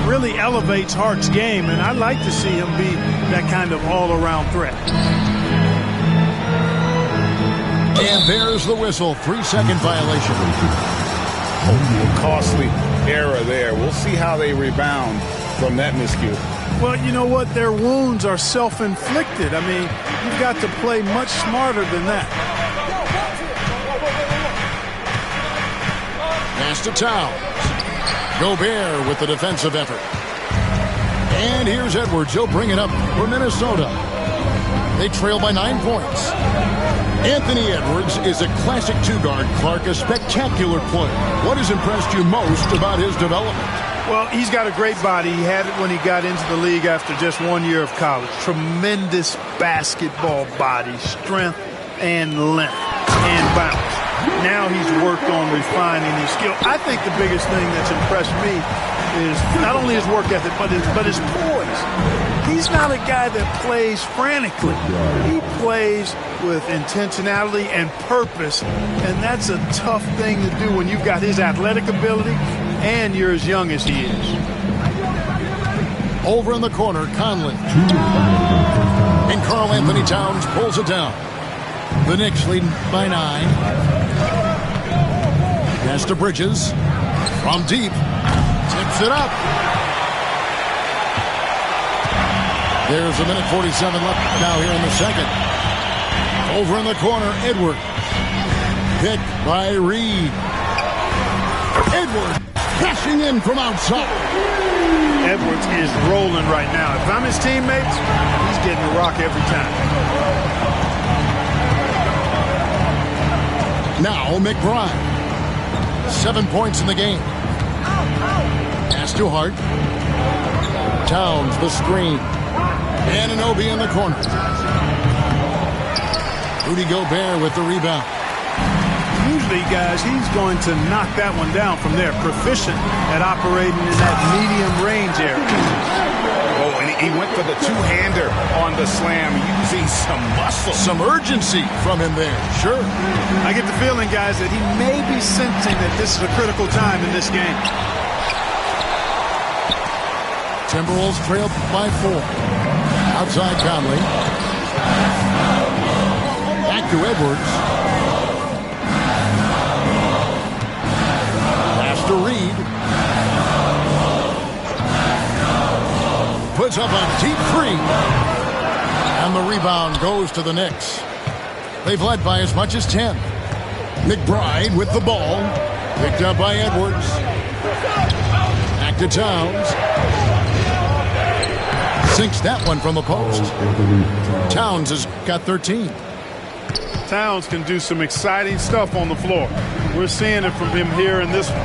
Speaker 11: really elevates Hart's game, and I'd like to see him be that kind of all-around threat.
Speaker 8: And there's the whistle. 3-second violation.
Speaker 9: Costly error there. We'll see how they rebound from that miscue.
Speaker 11: Well, you know what? Their wounds are self-inflicted. I mean, you've got to play much smarter than that.
Speaker 8: Pass to Towns. Gobert with the defensive effort. And here's Edwards. He'll bring it up for Minnesota. They trail by 9 points. Anthony Edwards is a classic two-guard, Clark, a spectacular player. What has impressed you most about his development?
Speaker 11: Well, he's got a great body. He had it when he got into the league after just 1 year of college. Tremendous basketball body, strength and length and bounce. Now he's worked on refining his skill. I think the biggest thing that's impressed me is not only his work ethic, but his poise. He's not a guy that plays frantically. He plays with intentionality and purpose, and that's a tough thing to do when you've got his athletic ability and you're as young as he is.
Speaker 8: Over in the corner, Conley. And Karl Anthony Towns pulls it down. The Knicks leading by 9. Pass to Bridges. From deep. Tips it up. There's 1:47 left now here in the second. Over in the corner, Edwards. Picked by Reed. Edwards crashing in from outside.
Speaker 11: Edwards is rolling right now. If I'm his teammates, he's getting a rock every time.
Speaker 8: Now McBride. 7 points in the game. Pass to Hart. Towns the screen. Anunoby in the corner. Rudy Gobert with the rebound.
Speaker 11: Usually, guys, he's going to knock that one down from there. Proficient at operating in that medium range area.
Speaker 9: Oh, and he went for the two-hander on the slam, using some muscle.
Speaker 8: Some urgency from him there, sure.
Speaker 11: I get the feeling, guys, that he may be sensing that this is a critical time in this game.
Speaker 8: Timberwolves trail by 4. Outside Conley. Back to Edwards. Pass to Reed. Puts up a deep 3. And the rebound goes to the Knicks. They've led by as much as 10. McBride with the ball. Picked up by Edwards. Back to Towns. Sinks that one from the post. Towns has got 13.
Speaker 11: Towns can do some exciting stuff on the floor. We're seeing it from him here in this one.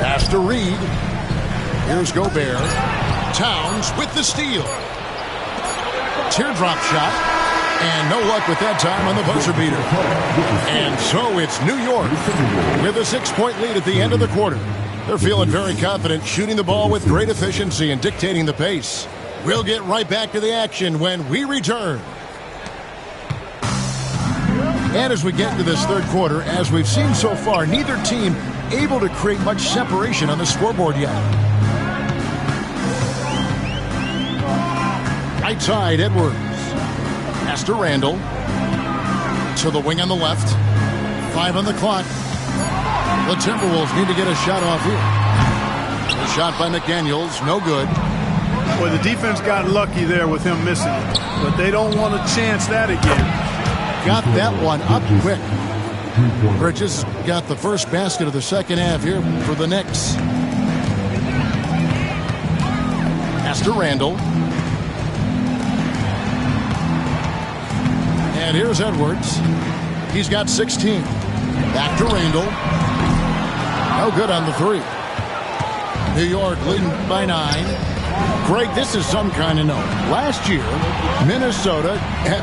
Speaker 8: Pass to Reed. Here's Gobert. Towns with the steal. Teardrop shot. And no luck with that time on the buzzer beater. And so it's New York with a 6-point lead at the end of the quarter. They're feeling very confident, shooting the ball with great efficiency and dictating the pace. We'll get right back to the action when we return. And as we get into this third quarter, as we've seen so far, neither team able to create much separation on the scoreboard yet. Right side, Edwards. Pass to Randall. To the wing on the left. 5 on the clock. The Timberwolves need to get a shot off here. A shot by McDaniels, no good.
Speaker 11: Well, the defense got lucky there with him missing it, but they don't want to chance that again.
Speaker 8: Got that one up quick. Bridges got the first basket of the second half here for the Knicks. Pass to Randall. And here's Edwards. He's got 16. Back to Randall. No good on the 3. New York leading by 9. Greg, this is some kind of note. Last year, Minnesota,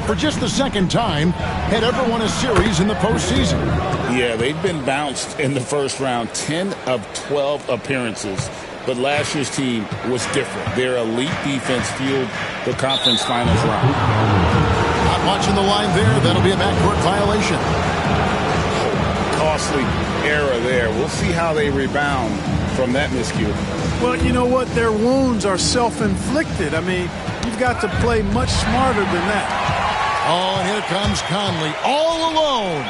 Speaker 8: for just the second time, had ever won a series in the postseason.
Speaker 9: Yeah, they've been bounced in the first round, 10 of 12 appearances. But last year's team was different. Their elite defense fueled the conference finals round.
Speaker 8: Not watching the line there. That'll be a backcourt violation.
Speaker 9: Costly error there. We'll see how they rebound from that miscue.
Speaker 11: Well, you know what? Their wounds are self-inflicted. I mean, you've got to play much smarter than that.
Speaker 8: Oh, and here comes Conley all alone.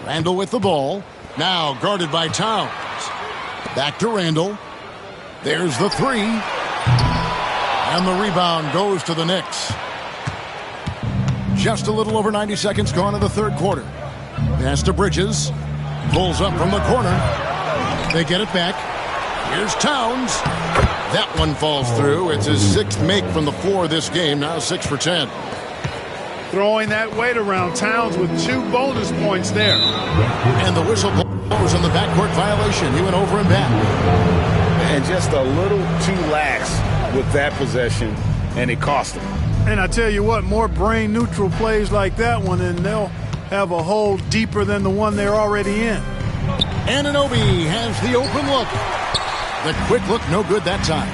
Speaker 8: Randall with the ball. Now guarded by Towns. Back to Randall. There's the 3. And the rebound goes to the Knicks. Just a little over 90 seconds gone in the third quarter. Pass to Bridges. Pulls up from the corner. They get it back. Here's Towns. That one falls through. It's his 6th make from the floor this game. Now 6 for 10.
Speaker 11: Throwing that weight around. Towns with 2 bonus points there.
Speaker 8: And the whistle blows on the backcourt violation. He went over and back.
Speaker 9: And just a little too lax with that possession, and it cost him.
Speaker 11: And I tell you what, more brain-neutral plays like that one, and they'll have a hole deeper than the one they're already in.
Speaker 8: Anunoby has the open look. The quick look, no good that time.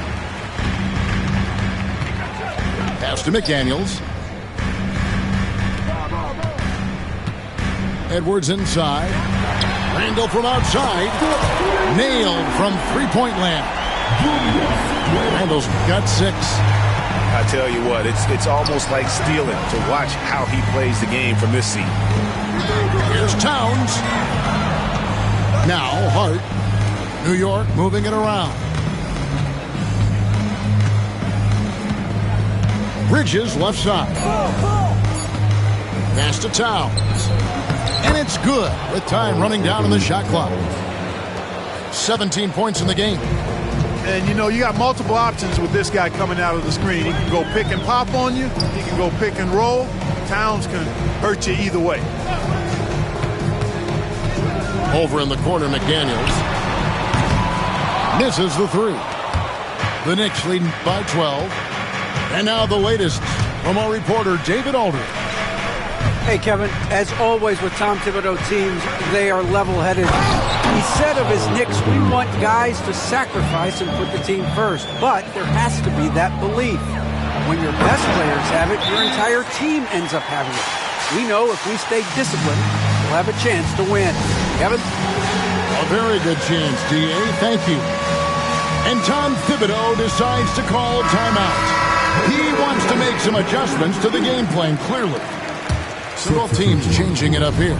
Speaker 8: Pass to McDaniels. Edwards inside. Randall from outside. Nailed from three-point land. Randall's got 6.
Speaker 9: I tell you what, it's almost like stealing to watch how he plays the game from this seat.
Speaker 8: Here's Towns. Now Hart. New York moving it around. Bridges left side. Pass to Towns. And it's good with time running down on the shot clock. 17 points in the game.
Speaker 11: And, you know, you got multiple options with this guy coming out of the screen. He can go pick and pop on you. He can go pick and roll. Towns can hurt you either way.
Speaker 8: Over in the corner, McDaniels. Misses the 3. The Knicks leading by 12. And now the latest from our reporter, David Aldridge.
Speaker 10: Hey, Kevin, as always with Tom Thibodeau teams, they are level-headed. He said of his Knicks, we want guys to sacrifice and put the team first. But there has to be that belief. When your best players have it, your entire team ends up having it. We know if we stay disciplined, we'll have a chance to win. Kevin?
Speaker 8: A very good chance, D.A. Thank you. And Tom Thibodeau decides to call timeout. He wants to make some adjustments to the game plan, clearly. So both teams changing it up here.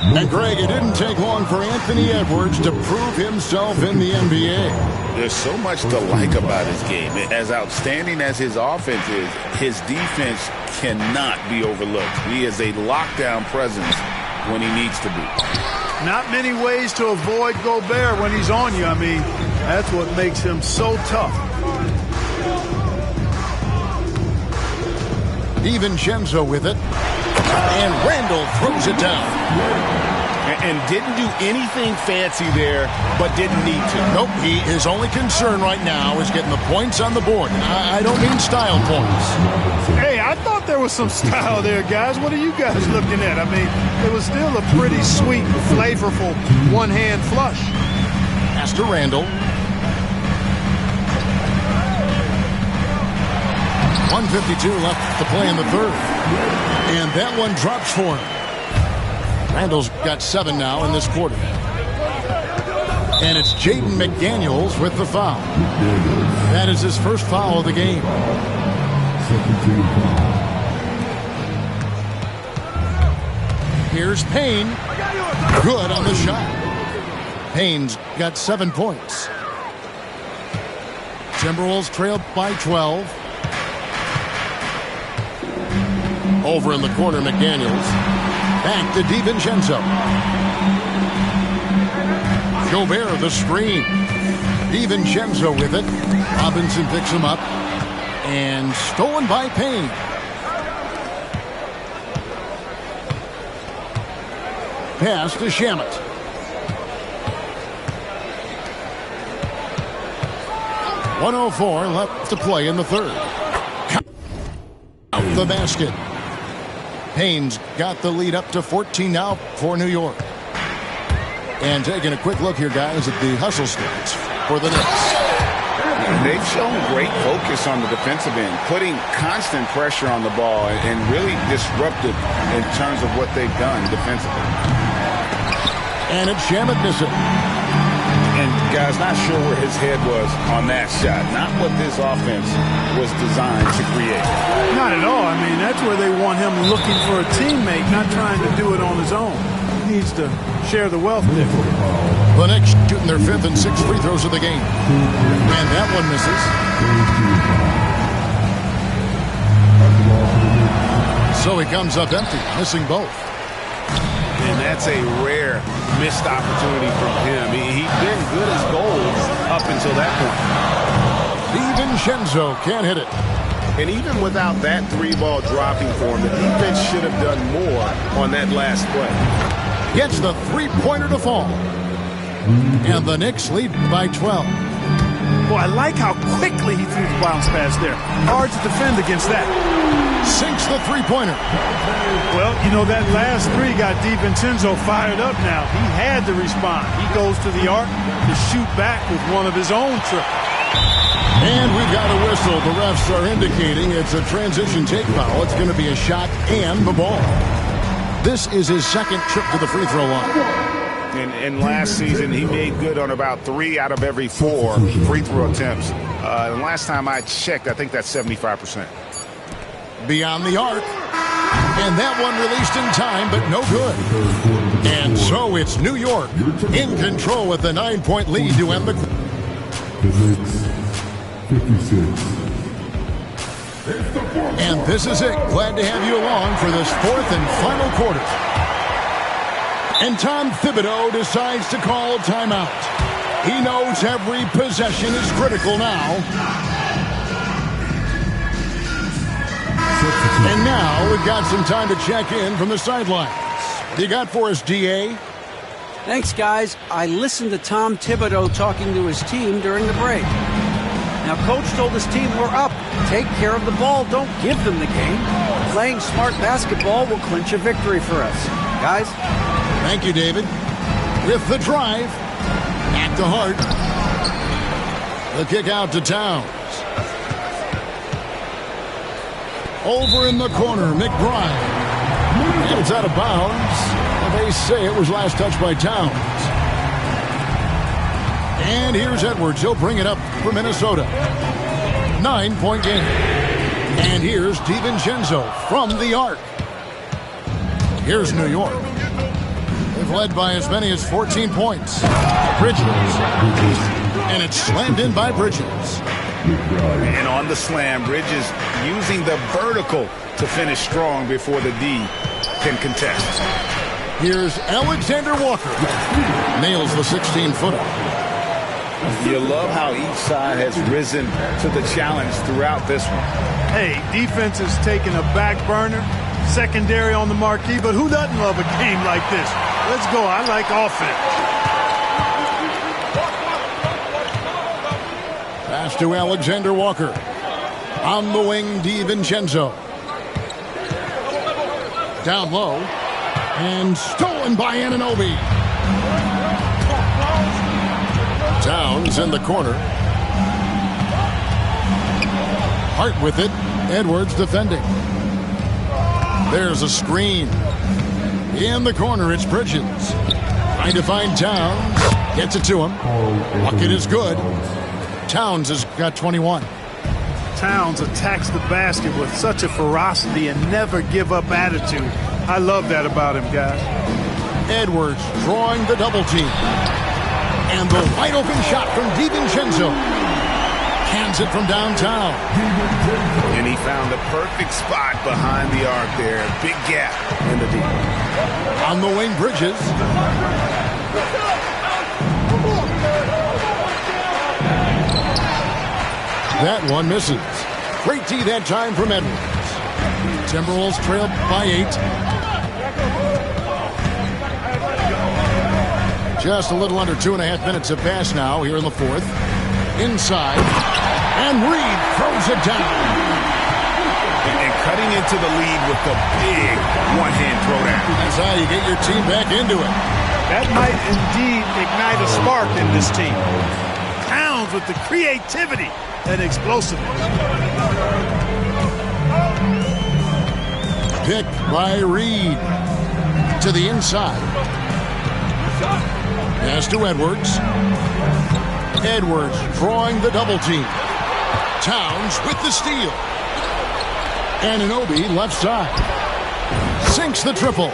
Speaker 8: And Greg, it didn't take long for Anthony Edwards to prove himself in the NBA.
Speaker 9: There's so much to like about his game. As outstanding as his offense is, his defense cannot be overlooked. He is a lockdown presence when he needs to be.
Speaker 11: Not many ways to avoid Gobert when he's on you. I mean, that's what makes him so tough.
Speaker 8: DiVincenzo with it. And Randall throws it down.
Speaker 12: And didn't do anything fancy there, but didn't need to.
Speaker 8: Nope, his only concern right now is getting the points on the board. I don't mean style points.
Speaker 11: Hey, I thought there was some style there, guys. What are you guys looking at? I mean, it was still a pretty sweet, flavorful one-hand flush.
Speaker 8: Pass to Randall. 1:52 left to play in the third. And that one drops for him. Randall's got 7 now in this quarter. And it's Jaden McDaniels with the foul. That is his first foul of the game. Here's Payne. Good on the shot. Payne's got 7 points. Timberwolves trail by 12. Over in the corner, McDaniels. Back to DiVincenzo. Gobert the screen. DiVincenzo with it. Robinson picks him up. And stolen by Payne. Pass to Shamet. .104 left to play in the third. Out the basket. Payne's got the lead up to 14 now for New York. And taking a quick look here, guys, at the hustle stats for the Knicks.
Speaker 9: They've shown great focus on the defensive end, putting constant pressure on the ball and really disruptive in terms of what they've done defensively.
Speaker 8: And it's Shamet missing.
Speaker 9: And, guys, not sure where his head was on that shot. Not what this offense was designed to create.
Speaker 11: Not at all. I mean, that's where they want him looking for a teammate, not trying to do it on his own. He needs to share the wealth there.
Speaker 8: The Knicks shooting their 5th and 6th free throws of the game. And that one misses. So he comes up empty, missing both.
Speaker 12: And that's a rare missed opportunity from him. He's been good as goals up until that point.
Speaker 8: DiVincenzo can't hit it.
Speaker 12: And even without that 3-ball dropping for him, the defense should have done more on that last play.
Speaker 8: Gets the 3-pointer to fall. And the Knicks lead by 12.
Speaker 11: Boy, I like how quickly he threw the bounce pass there. Hard to defend against that.
Speaker 8: Sinks the 3-pointer.
Speaker 11: Well, you know, that last 3 got DiVincenzo fired up now. He had to respond. He goes to the arc to shoot back with one of his own triples.
Speaker 8: And we've got a whistle. The refs are indicating it's a transition take foul. It's going to be a shot and the ball. This is his second trip to the free throw line.
Speaker 9: And last season, he made good on about 3 out of every 4 free throw attempts. And last time I checked, I think that's 75%.
Speaker 8: Beyond the arc. And that one released in time, but no good. And so it's New York in control with the 9-point lead to end the...
Speaker 5: The Knicks, 56.
Speaker 8: And this is it. Glad to have you along for this 4th and final quarter. And Tom Thibodeau decides to call timeout. He knows every possession is critical now. And now we've got some time to check in from the sidelines. What you got for us, DA?
Speaker 10: Thanks, guys. I listened to Tom Thibodeau talking to his team during the break. Now, Coach told his team, we're up. Take care of the ball. Don't give them the game. Playing smart basketball will clinch a victory for us. Guys?
Speaker 8: Thank you, David. With the drive. Back to Hart. The kick out to Towns. Over in the corner, McBride. And it's out of bounds. They say it was last touched by Towns. And here's Edwards. He'll bring it up for Minnesota. 9-point game. And here's DiVincenzo from the arc. Here's New York. They've led by as many as 14 points. Bridges. And it's slammed in by Bridges.
Speaker 9: And on the slam, Bridges using the vertical to finish strong before the D can contest.
Speaker 8: Here's Alexander Walker. Nails the 16-footer.
Speaker 9: You love how each side has risen to the challenge throughout this one.
Speaker 11: Hey, defense is taking a back burner, secondary on the marquee, but who doesn't love a game like this? Let's go. I like offense.
Speaker 8: Pass to Alexander Walker. On the wing, DiVincenzo. Down low. And stolen by Anunoby. Towns in the corner. Hart with it. Edwards defending. There's a screen. In the corner, it's Bridges. Trying to find Towns. Gets it to him. Bucket is good. Towns has got 21.
Speaker 11: Towns attacks the basket with such a ferocity and never give up attitude. I love that about him, guys.
Speaker 8: Edwards drawing the double team. And the wide open shot from DiVincenzo. Cans it from downtown.
Speaker 9: And he found the perfect spot behind the arc there. Big gap in the deep.
Speaker 8: On the wing, Bridges. That one misses. Great D that time from Edwards. Timberwolves trail by 8. Just a little under 2.5 minutes have passed now here in the fourth. Inside. And Reed throws it down.
Speaker 9: And cutting into the lead with the big one-hand throwdown.
Speaker 8: That's how you get your team back into it.
Speaker 11: That might indeed ignite a spark in this team. Towns with the creativity and explosiveness.
Speaker 8: Picked by Reed. To the inside. Pass to Edwards. Edwards drawing the double team. Towns with the steal. Anunoby left side. Sinks the triple.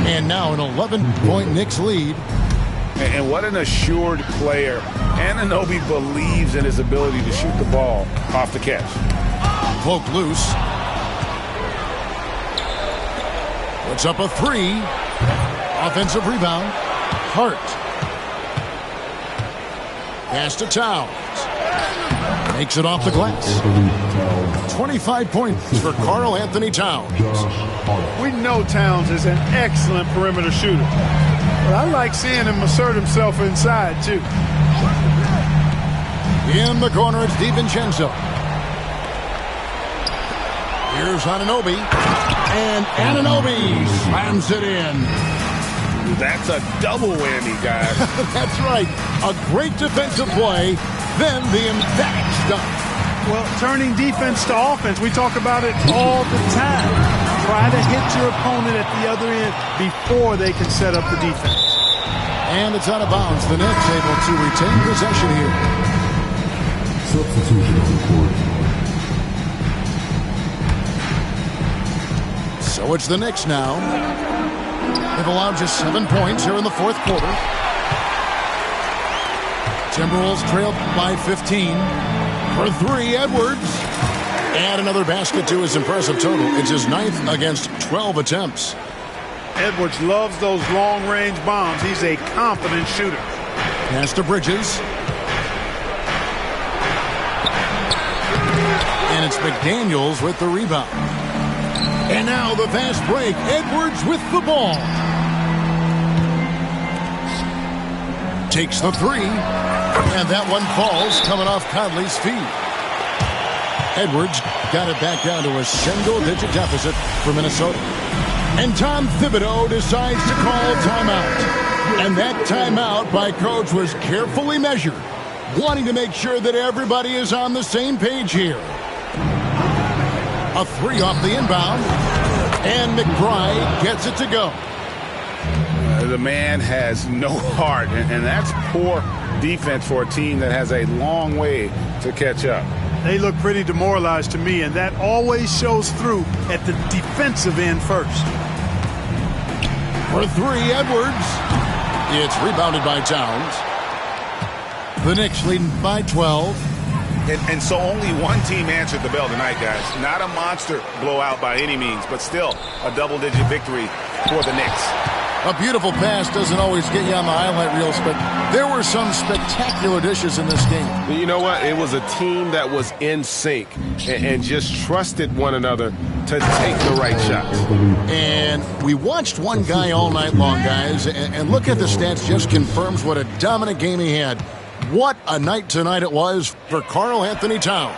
Speaker 8: And now an 11-point Knicks lead.
Speaker 9: And what an assured player. Anunoby believes in his ability to shoot the ball off the catch.
Speaker 8: Cloak loose. Puts up a 3. Offensive rebound. Hart. Pass to Towns. Makes it off the glass. 25 points for Karl Anthony Towns.
Speaker 11: We know Towns is an excellent perimeter shooter. But I like seeing him assert himself inside, too.
Speaker 8: In the corner, it's DiVincenzo. Here's Anunoby. And Anunoby slams it in.
Speaker 9: That's a double whammy, guys.
Speaker 8: That's right. A great defensive play, then the emphatic stuff.
Speaker 11: Well, turning defense to offense, we talk about it all the time. Try to hit your opponent at the other end before they can set up the defense.
Speaker 8: And it's out of bounds. The Knicks able to retain possession here.
Speaker 5: Substitution on the court.
Speaker 8: So it's the Knicks now. They've allowed just 7 points here in the fourth quarter. Timberwolves trail by 15. For 3, Edwards. And another basket to his impressive total. It's his 9th against 12 attempts.
Speaker 11: Edwards loves those long-range bombs. He's a confident shooter.
Speaker 8: Pass to Bridges. And it's McDaniels with the rebound. And now the fast break. Edwards with the ball. Takes the 3. And that one falls coming off Conley's feet. Edwards got it back down to a single-digit deficit for Minnesota. And Tom Thibodeau decides to call timeout. And that timeout by Coach was carefully measured, wanting to make sure that everybody is on the same page here. A 3 off the inbound. And McBride gets it to go.
Speaker 9: The man has no heart, and that's poor defense for a team that has a long way to catch up.
Speaker 11: They look pretty demoralized to me, and that always shows through at the defensive end first.
Speaker 8: For 3, Edwards. It's rebounded by Towns. The Knicks leading by 12.
Speaker 9: And so only one team answered the bell tonight, guys. Not a monster blowout by any means, but still a double-digit victory for the Knicks.
Speaker 8: A beautiful pass doesn't always get you on the highlight reels, but there were some spectacular dishes in this game.
Speaker 12: You know what? It was a team that was in sync and just trusted one another to take the right shots.
Speaker 8: And we watched one guy all night long, guys, and look at the stats, just confirms what a dominant game he had. What a night tonight it was for Karl Anthony Towns.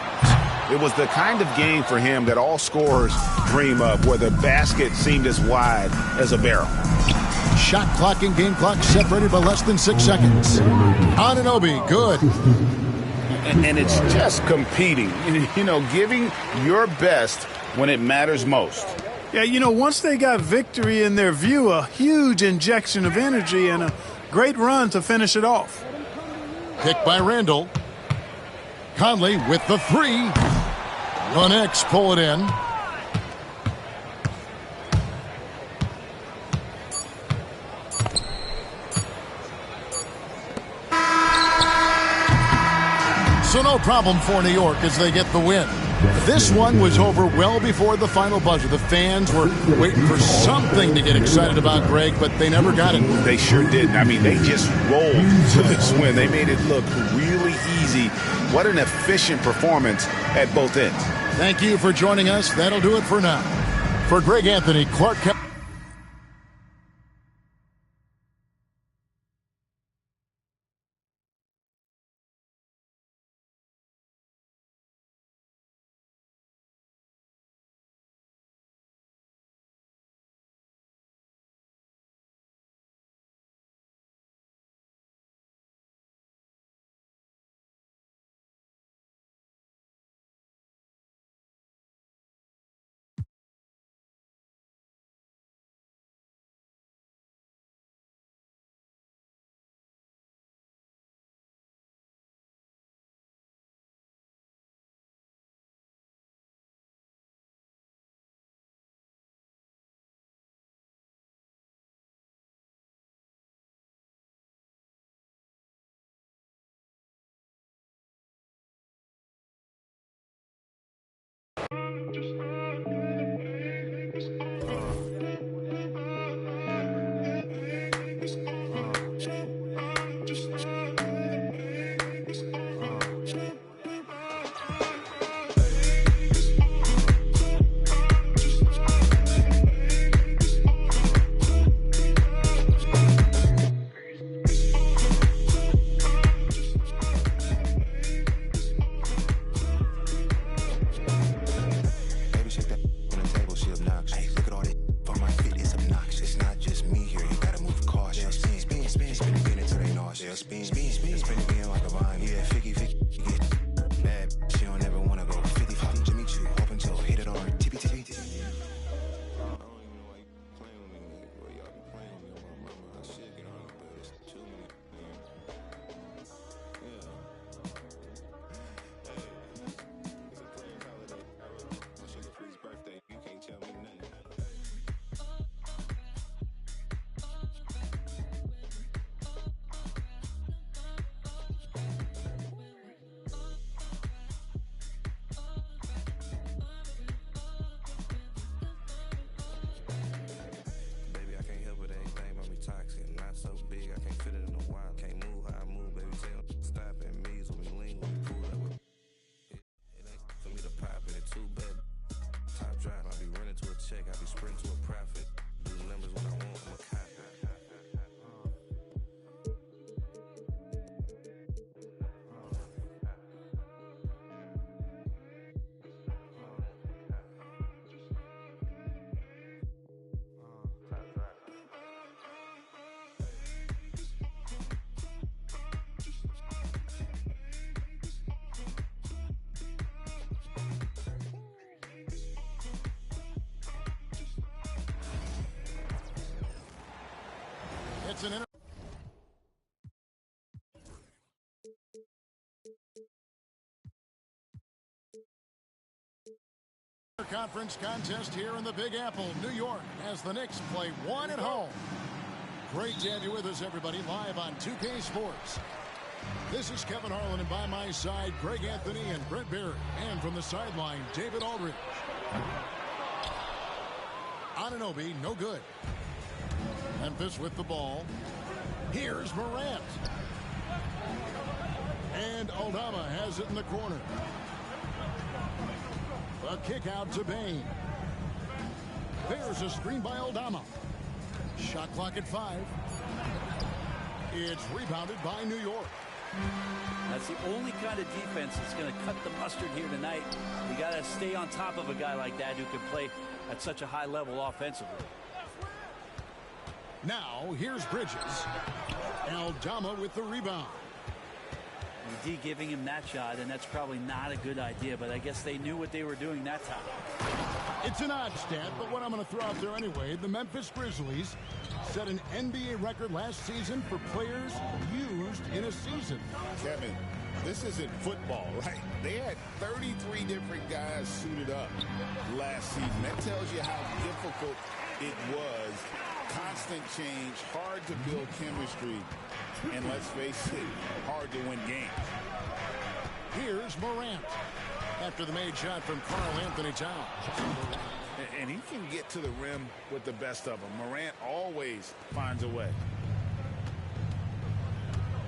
Speaker 9: It was the kind of game for him that all scorers dream of, where the basket seemed as wide as a barrel.
Speaker 8: Shot clock and game clock separated by less than 6 seconds. Anunoby, good.
Speaker 9: And it's just competing, you know, giving your best when it matters most.
Speaker 11: Yeah, you know, once they got victory in their view, a huge injection of energy and a great run to finish it off.
Speaker 8: Pick by Randall. Conley with the three. The Knicks pull it in. So no problem for New York as they get the win. This one was over well before the final buzzer. The fans were waiting for something to get excited about, Greg, but they never got it.
Speaker 9: They sure didn't. I mean, they just rolled to this win. They made it look really easy. What an efficient performance at both ends.
Speaker 8: Thank you for joining us. That'll do it for now. For Greg Anthony, Clark Kent. It's an conference contest here in the Big Apple, New York, as the Knicks play one at home. Great to have you with us, everybody, live on 2K Sports. This is Kevin Harlan, and by my side, Greg Anthony and Brent Barry. And from the sideline, David Aldridge. Anunoby, no good. Memphis with the ball. Here's Morant. And Aldama has it in the corner. A kick out to Bane. There's a screen by Aldama. Shot clock at 5. It's rebounded by New York.
Speaker 13: That's the only kind of defense that's going to cut the mustard here tonight. You got to stay on top of a guy like that who can play at such a high level offensively.
Speaker 8: Now, here's Bridges. Aldama with the rebound.
Speaker 13: D giving him that shot, and that's probably not a good idea, but I guess they knew what they were doing that time.
Speaker 8: It's an odd stat, but what I'm going to throw out there anyway, the Memphis Grizzlies set an NBA record last season for players used in a season.
Speaker 9: Kevin, this isn't football, right? They had 33 different guys suited up last season. That tells you how difficult it was. Constant change, hard to build chemistry, and let's face it, hard to win games.
Speaker 8: Here's Morant after the made shot from Karl Anthony Towns.
Speaker 9: And he can get to the rim with the best of them. Morant always finds a way.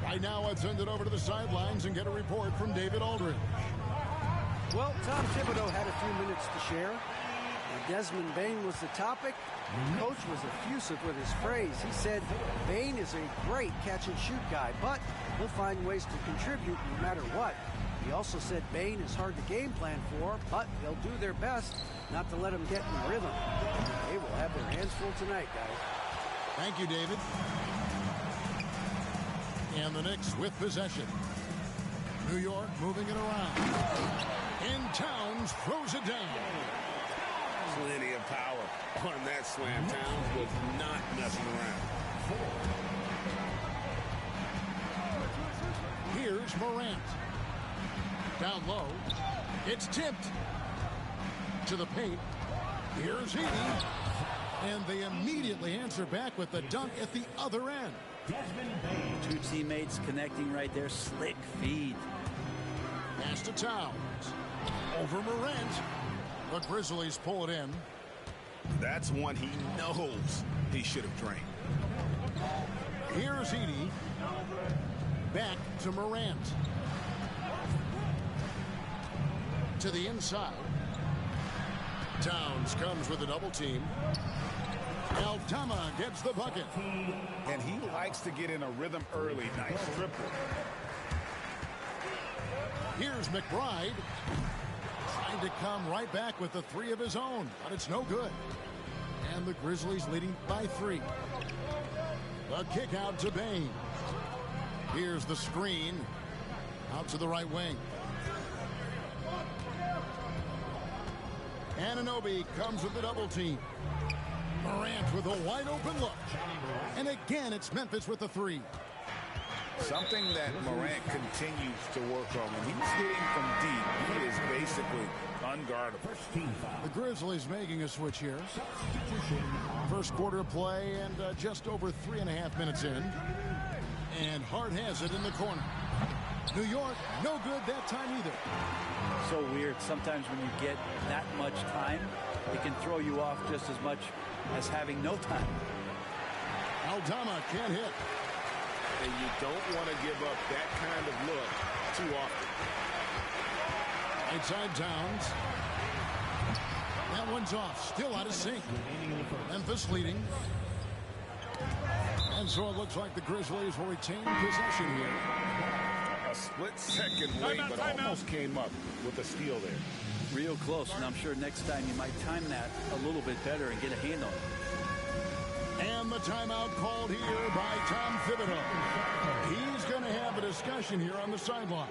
Speaker 8: Right now, let's send it over to the sidelines and get a report from David Aldridge.
Speaker 10: Well, Tom Thibodeau had a few minutes to share. Desmond Bane was the topic. The coach was effusive with his praise. He said Bane is a great catch-and-shoot guy, but he'll find ways to contribute no matter what. He also said Bane is hard to game plan for, but they'll do their best not to let him get in the rhythm. They will have their hands full tonight, guys.
Speaker 8: Thank you, David. And the Knicks with possession. New York moving it around. And Towns throws it down.
Speaker 12: Plenty of power on that slam. Towns was not messing around.
Speaker 8: Here's Morant. Down low. It's tipped to the paint. Here's Heaney. And they immediately answer back with the dunk at the other end.
Speaker 13: Two teammates connecting right there. Slick feed.
Speaker 8: Pass to Towns. Over Morant. The Grizzlies pull it in.
Speaker 12: That's one he knows he should have drained.
Speaker 8: Here's Edey. Back to Morant. To the inside. Towns comes with a double team. Aldama gets the bucket.
Speaker 9: And he likes to get in a rhythm early. Nice triple.
Speaker 8: Here's McBride. Trying to come right back with the 3 of his own, but it's no good. And the Grizzlies leading by 3. A kick out to Bane. Here's the screen. Out to the right wing. Anunoby comes with the double team. Morant with a wide open look. And again, it's Memphis with the 3.
Speaker 9: Something that Morant continues to work on. When he's hitting from deep, he is basically unguardable.
Speaker 8: The Grizzlies making a switch here. First quarter of play and just over 3.5 minutes in. And Hart has it in the corner. New York, no good that time either.
Speaker 13: So weird. Sometimes when you get that much time, it can throw you off just as much as having no time.
Speaker 8: Aldama can't hit.
Speaker 12: And you don't want to give up that kind of look too often.
Speaker 8: Outside Towns. That one's off. Still out of sync. Memphis leading. And so it looks like the Grizzlies will retain possession here.
Speaker 9: A split-second wait, but almost came up with a steal there.
Speaker 13: Real close, and I'm sure next time you might time that a little bit better and get a hand on it.
Speaker 8: And the timeout called here by Tom Thibodeau. He's going to have a discussion here on the sideline.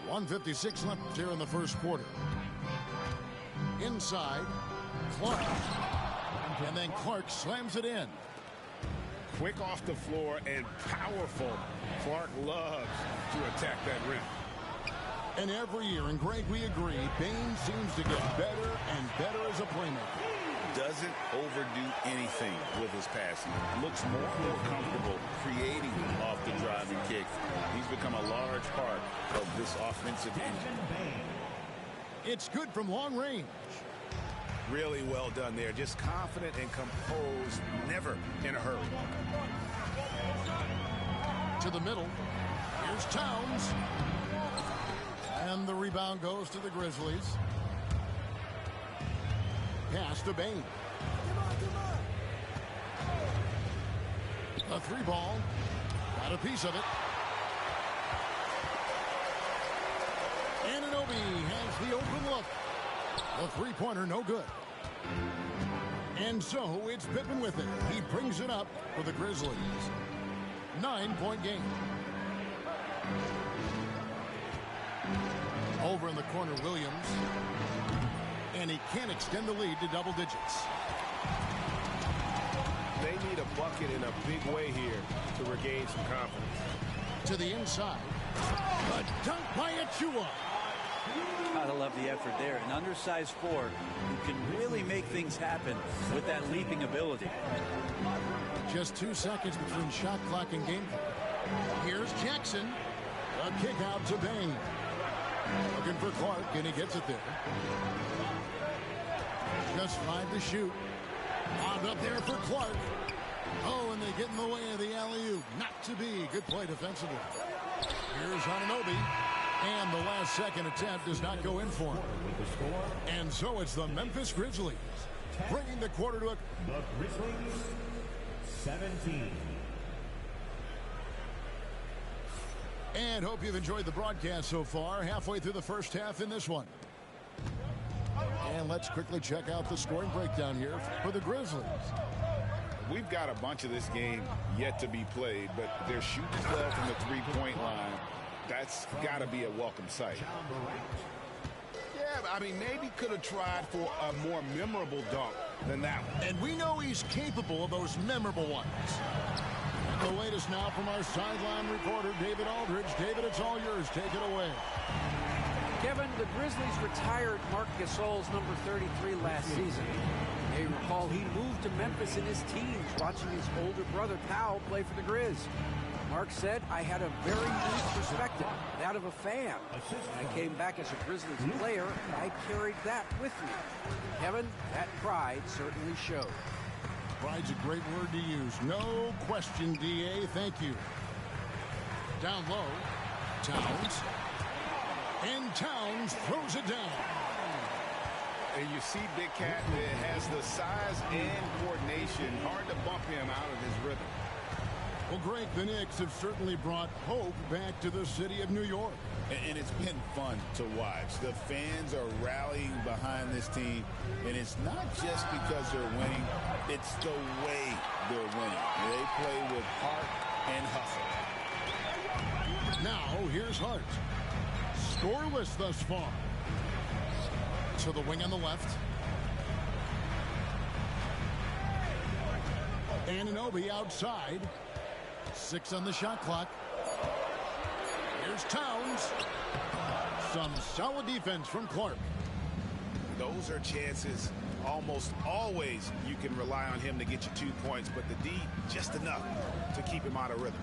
Speaker 8: 1:56 left here in the first quarter. Inside, Clark. And then Clark slams it in.
Speaker 12: Quick off the floor and powerful. Clark loves to attack that rim.
Speaker 8: And every year, and Greg, we agree, Bane seems to get better and better as a playmaker.
Speaker 9: Doesn't overdo anything with his passing. Looks more and more comfortable creating off the driving kick. He's become a large part of this offensive engine.
Speaker 8: It's good from long range.
Speaker 12: Really well done there. Just confident and composed, never in a hurry.
Speaker 8: To the middle. Here's Towns. And the rebound goes to the Grizzlies. Pass to Bane. A three ball. Got a piece of it. Anunoby has the open look. The three-pointer no good. And so it's Pippen with it. He brings it up for the Grizzlies. 9-point game. Over in the corner, Williams. And he can't extend the lead to double digits.
Speaker 12: They need a bucket in a big way here to regain some confidence.
Speaker 8: To the inside. A dunk by Achua.
Speaker 13: Gotta love the effort there. An undersized forward who can really make things happen with that leaping ability.
Speaker 8: Just 2 seconds between shot clock and game clock. Here's Jackson. A kick out to Bane. Looking for Clark, and he gets it there. Just 5 to shoot. Lobbed up there for Clark. Oh, and they get in the way of the alley-oop. Not to be. Good play defensively. Here's Anunoby. And the last second attempt does not go in for him. And so it's the Memphis Grizzlies bringing the quarter to a...
Speaker 5: The Grizzlies, 17.
Speaker 8: And hope you've enjoyed the broadcast so far. Halfway through the first half in this one. And let's quickly check out the scoring breakdown here for the Grizzlies.
Speaker 9: We've got a bunch of this game yet to be played, but they're shooting well from the three-point line. That's got to be a welcome sight.
Speaker 12: Yeah, I mean, maybe could have tried for a more memorable dunk than that one.
Speaker 8: And we know he's capable of those memorable ones. The latest now from our sideline reporter, David Aldridge. David, it's all yours. Take it away.
Speaker 10: Kevin, the Grizzlies retired Marc Gasol's number 33 last season. You may recall he moved to Memphis in his teens, watching his older brother Powell play for the Grizz. Mark said, I had a very unique perspective, that of a fan. When I came back as a Grizzlies player, I carried that with me. Kevin, that pride certainly showed.
Speaker 8: Pride's a great word to use. No question, D.A. Thank you. Down low, Towns. And Towns throws it down.
Speaker 12: And you see Big Cat has the size and coordination. Hard to bump him out of his rhythm.
Speaker 8: Well, Greg, the Knicks have certainly brought hope back to the city of New York.
Speaker 9: And it's been fun to watch. The fans are rallying behind this team. And it's not just because they're winning. It's the way they're winning. They play with heart and hustle.
Speaker 8: Now, here's Hart. Scoreless thus far. To the wing on the left. Anunoby outside. 6 on the shot clock. Here's Towns. Some solid defense from Clark.
Speaker 12: Those are chances. Almost always you can rely on him to get you 2 points, but the D just enough to keep him out of rhythm.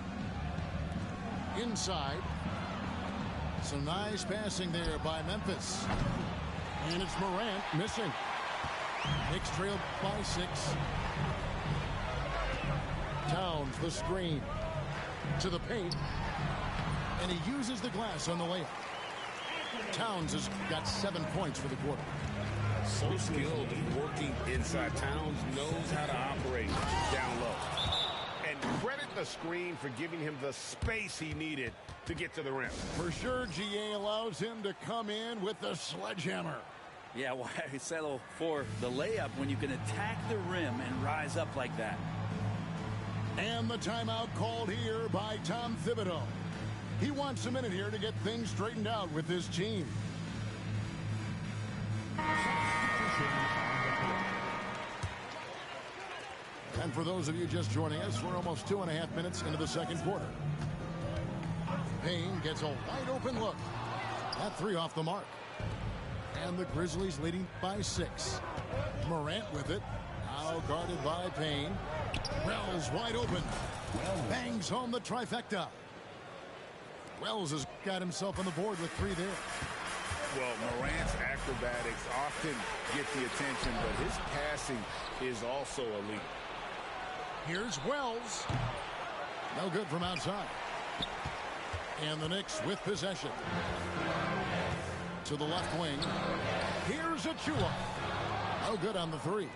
Speaker 8: Inside. Some nice passing there by Memphis. And it's Morant missing. Knicks trail by 6. Towns the screen. To the paint. And he uses the glass on the layup. Towns has got 7 points for the quarter.
Speaker 9: So skilled working inside. Towns knows how to operate down low.
Speaker 12: And credit the screen for giving him the space he needed to get to the rim.
Speaker 8: For sure, GA allows him to come in with the sledgehammer.
Speaker 13: Yeah, why settle for the layup when you can attack the rim and rise up like that?
Speaker 8: And the timeout called here by Tom Thibodeau. He wants a minute here to get things straightened out with his team. And for those of you just joining us, we're almost 2.5 minutes into the second quarter. Payne gets a wide open look. That 3 off the mark. And the Grizzlies leading by 6. Morant with it. Now guarded by Payne. Wells wide open. Bangs home the trifecta. Wells has got himself on the board with 3 there.
Speaker 9: Well, Morant's acrobatics often get the attention, but his passing is also elite.
Speaker 8: Here's Wells. No good from outside. And the Knicks with possession. To the left wing. Here's Achiuwa. No good on the three.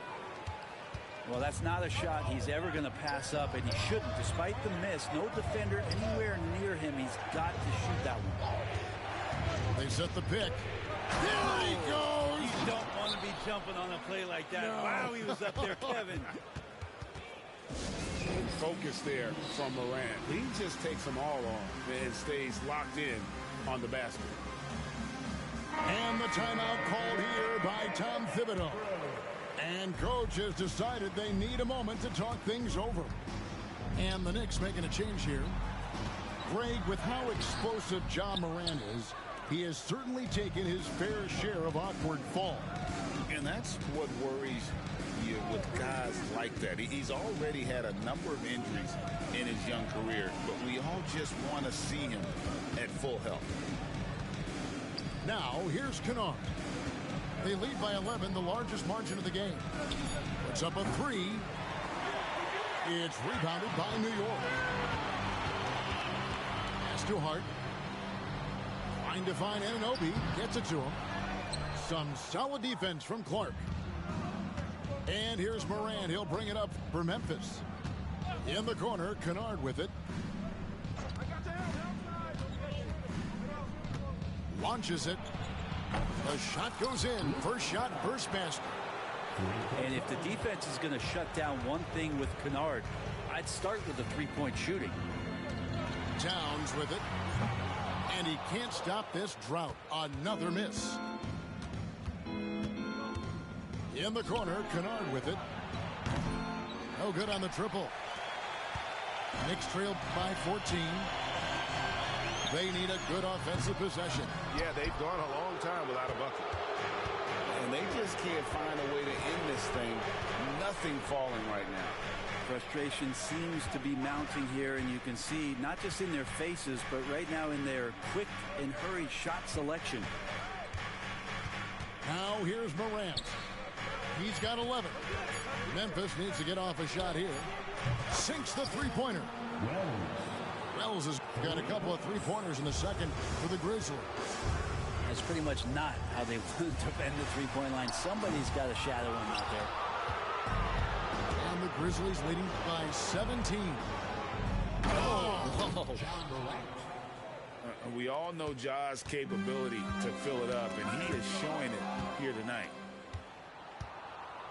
Speaker 13: Well, that's not a shot he's ever going to pass up, and he shouldn't. Despite the miss, no defender anywhere near him. He's got to shoot that one.
Speaker 8: They set the pick. There he goes!
Speaker 13: You don't want to be jumping on a play like that. No. Wow, he was up there, Kevin.
Speaker 9: Focus there from Morant. He just takes them all on and stays locked in on the basket.
Speaker 8: And the timeout called here by Tom Thibodeau. And coach has decided they need a moment to talk things over. And the Knicks making a change here. Greg, with how explosive Ja Morant is, he has certainly taken his fair share of awkward falls.
Speaker 9: And that's what worries you with guys like that. He's already had a number of injuries in his young career, but we all just want to see him at full health.
Speaker 8: Now, here's Kennard. They lead by 11, the largest margin of the game. Puts up a three. It's rebounded by New York. Pass to Hart. Trying to find Anunoby. Gets it to him. Some solid defense from Clark. And here's Morant. He'll bring it up for Memphis. In the corner, Kennard with it. Launches it. The shot goes in. First shot, first basket.
Speaker 13: And if the defense is going to shut down one thing with Kennard, I'd start with the three-point shooting.
Speaker 8: Towns with it. And he can't stop this drought. Another miss. In the corner, Kennard with it. No good on the triple. Knicks trailed by 14. They need a good offensive possession.
Speaker 12: Yeah, they've gone a long time without a bucket.
Speaker 9: And they just can't find a way to end this thing. Nothing falling right now.
Speaker 13: Frustration seems to be mounting here, and you can see not just in their faces, but right now in their quick and hurried shot selection.
Speaker 8: Now here's Morant. He's got 11. Memphis needs to get off a shot here. Sinks the three-pointer. Wells has got a couple of three-pointers in the second for the Grizzlies.
Speaker 13: That's pretty much not how they want to defend the three-point line. Somebody's got to shadow him out there.
Speaker 8: And the Grizzlies leading by 17.
Speaker 9: We all know Ja's capability to fill it up, and he is showing it here tonight.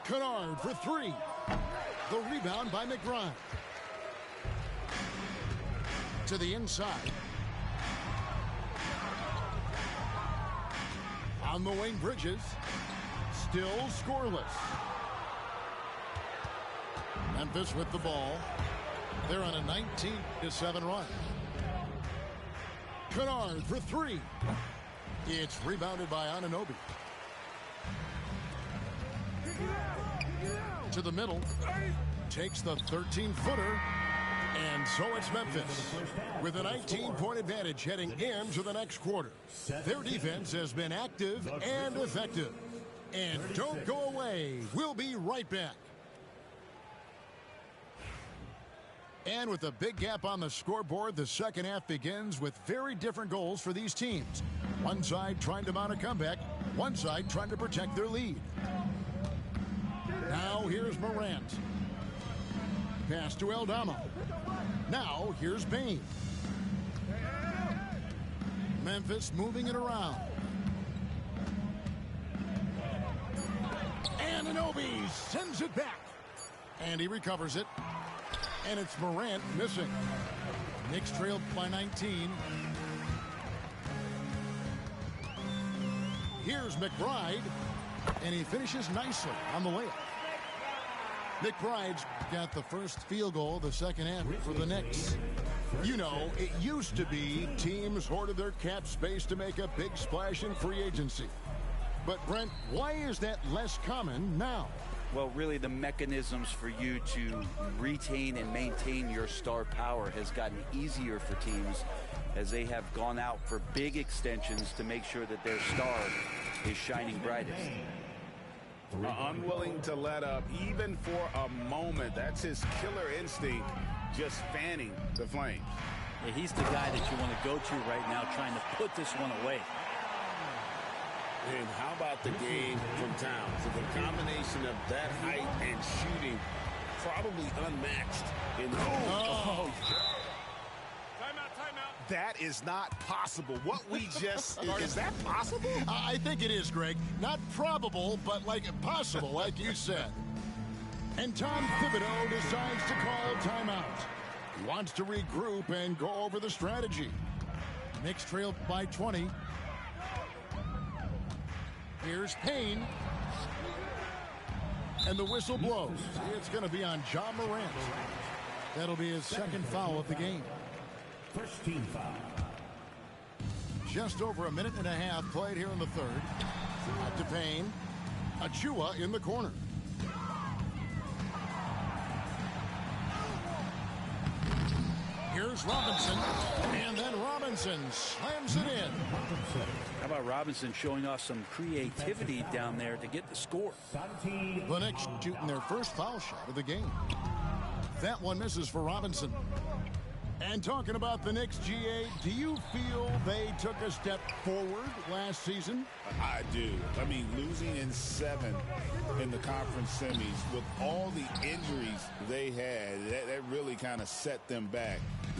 Speaker 8: Kennard for three. The rebound by McBride. To the inside. On the wing, Bridges. Still scoreless. Memphis with the ball. They're on a 19-7 run. Kennard for three. It's rebounded by Anunoby. To the middle. Takes the 13-footer. And so it's Memphis with a 19-point advantage heading into the next quarter. Their defense has been active and effective. And don't go away. We'll be right back. And with a big gap on the scoreboard, the second half begins with very different goals for these teams. One side trying to mount a comeback, one side trying to protect their lead. Now here's Morant. Pass to Aldama. Now here's Bane. Memphis moving it around. Anunoby sends it back. And he recovers it. And it's Morant missing. Knicks trailed by 19. Here's McBride. And he finishes nicely on the layup. McBride's got the first field goal of the second half for the Knicks. You know, it used to be teams hoarded their cap space to make a big splash in free agency. But, Brent, why is that less common now?
Speaker 13: Well, really the mechanisms for you to retain and maintain your star power has gotten easier for teams as they have gone out for big extensions to make sure that their star is shining brightest.
Speaker 12: Unwilling to let up even for a moment. That's his killer instinct, just fanning the flames.
Speaker 13: Yeah, he's the guy that you want to go to right now, trying to put this one away.
Speaker 9: And how about the game from Towns? So the combination of that height and shooting, probably unmatched.
Speaker 12: Timeout. That is not possible. What we just is that possible?
Speaker 8: I think it is, Greg. Not probable, but like possible, like you said. And Tom Thibodeau decides to call timeout. He wants to regroup and go over the strategy. Knicks trail by 20. Here's Payne. And the whistle blows. It's going to be on Ja Morant. That'll be his second foul of the game.
Speaker 5: First team foul.
Speaker 8: Just over a minute and a half played here in the third. Out to Payne. Achua in the corner. Here's Robinson. And then Robinson slams it in.
Speaker 13: How about Robinson showing off some creativity down there to get the score?
Speaker 8: The Knicks shooting their first foul shot of the game. That one misses for Robinson. And talking about the Knicks, GA, do you feel they took a step forward last season?
Speaker 9: I do. I mean, losing in 7 in the conference semis with all the injuries they had, that really kind of set them back.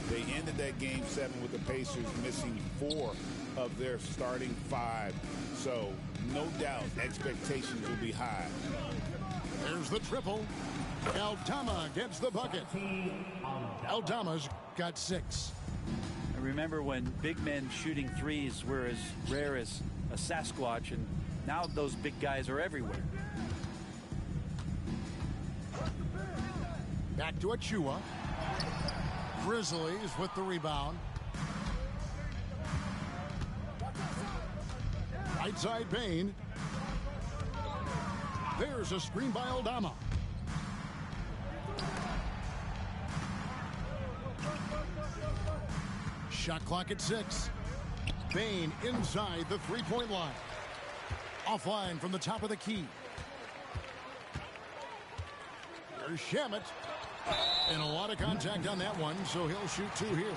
Speaker 9: They ended that game 7 with the Pacers missing 4 of their starting 5. So, no doubt, expectations will be high.
Speaker 8: There's the triple. Aldama gets the bucket. Aldama's got 6.
Speaker 13: I remember when big men shooting threes were as rare as a Sasquatch, and now those big guys are everywhere.
Speaker 8: Back to Achua. Grizzlies with the rebound. Right side Payne. There's a screen by Aldama. Shot clock at 6. Payne inside the three-point line. Offline from the top of the key. There's Shamet. And a lot of contact on that one, so he'll shoot 2 here.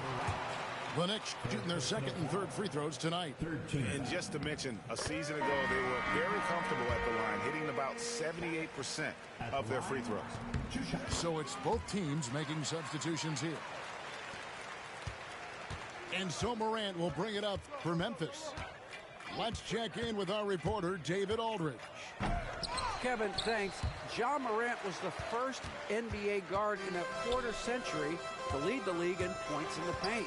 Speaker 8: The Knicks shooting their second and third free throws tonight.
Speaker 12: And just to mention, a season ago, they were very comfortable at the line, hitting about 78% of their free throws.
Speaker 8: So it's both teams making substitutions here. And so Morant will bring it up for Memphis. Let's check in with our reporter, David Aldridge.
Speaker 10: Kevin, thanks. Ja Morant was the first NBA guard in a quarter century to lead the league in points in the paint.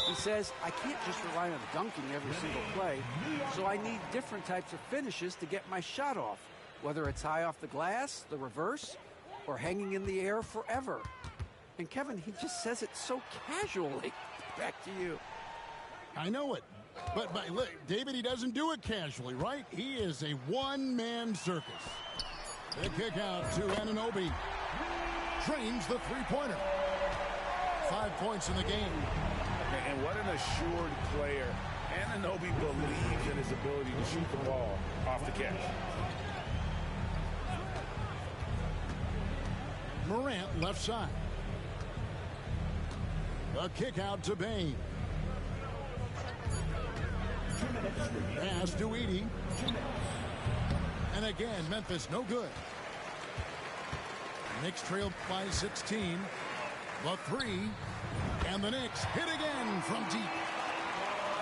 Speaker 10: He says, I can't just rely on dunking every single play, so I need different types of finishes to get my shot off, whether it's high off the glass, the reverse, or hanging in the air forever. And Kevin, he just says it so casually. Back to you.
Speaker 8: I know it. But look, David, he doesn't do it casually, right? He is a one-man circus. The kick out to Anunoby. Trains the three-pointer. 5 points in the game.
Speaker 12: And what an assured player. Anunoby believes in his ability to shoot the ball off the catch.
Speaker 8: Morant left side. A kick out to Payne. Pass to Edey. And again, Memphis no good. Knicks trail by 16. The 3. And the Knicks hit again from deep.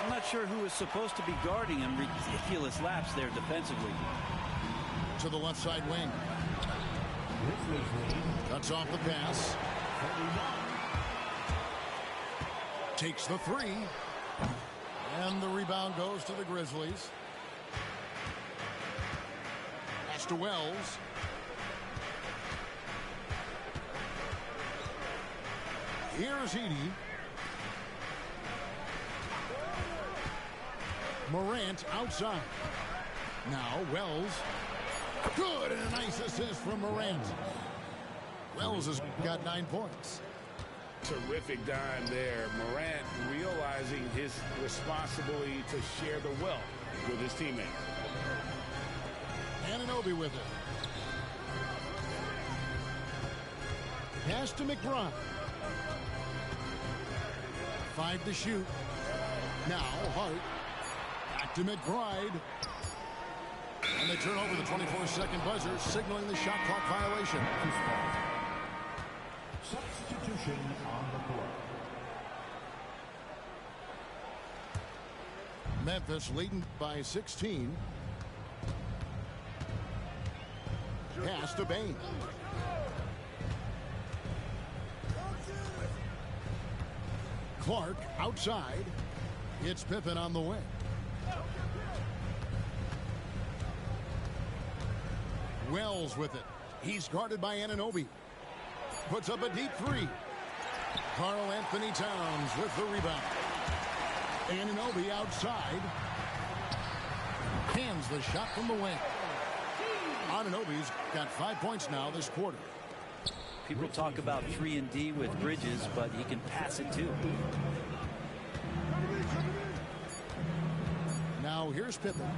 Speaker 13: I'm not sure who is supposed to be guarding him. Ridiculous lapse there defensively.
Speaker 8: To the left side wing. Cuts off the pass. Takes the 3. And the rebound goes to the Grizzlies. Pass to Wells. Here's Edey. Morant outside. Now Wells. Good, and a nice assist from Morant. Wells has got 9 points.
Speaker 9: Terrific dime there. Morant realizing his responsibility to share the wealth with his teammates.
Speaker 8: Anunoby with it. Pass to McBride. 5 to shoot. Now Hart. Back to McBride. And they turn over the 24-second buzzer, signaling the shot clock violation.
Speaker 5: Substitution on the court.
Speaker 8: Memphis leading by 16. Pass to Bane. Clark outside. It's Pippen on the wing. Wells with it. He's guarded by Anunoby. Puts up a deep three. Karl Anthony Towns with the rebound. Anunoby outside. Hands the shot from the wing. Anunoby's got 5 points now this quarter.
Speaker 14: People talk about 3-and-D with Bridges, but he can pass it too.
Speaker 8: Now here's Pippen.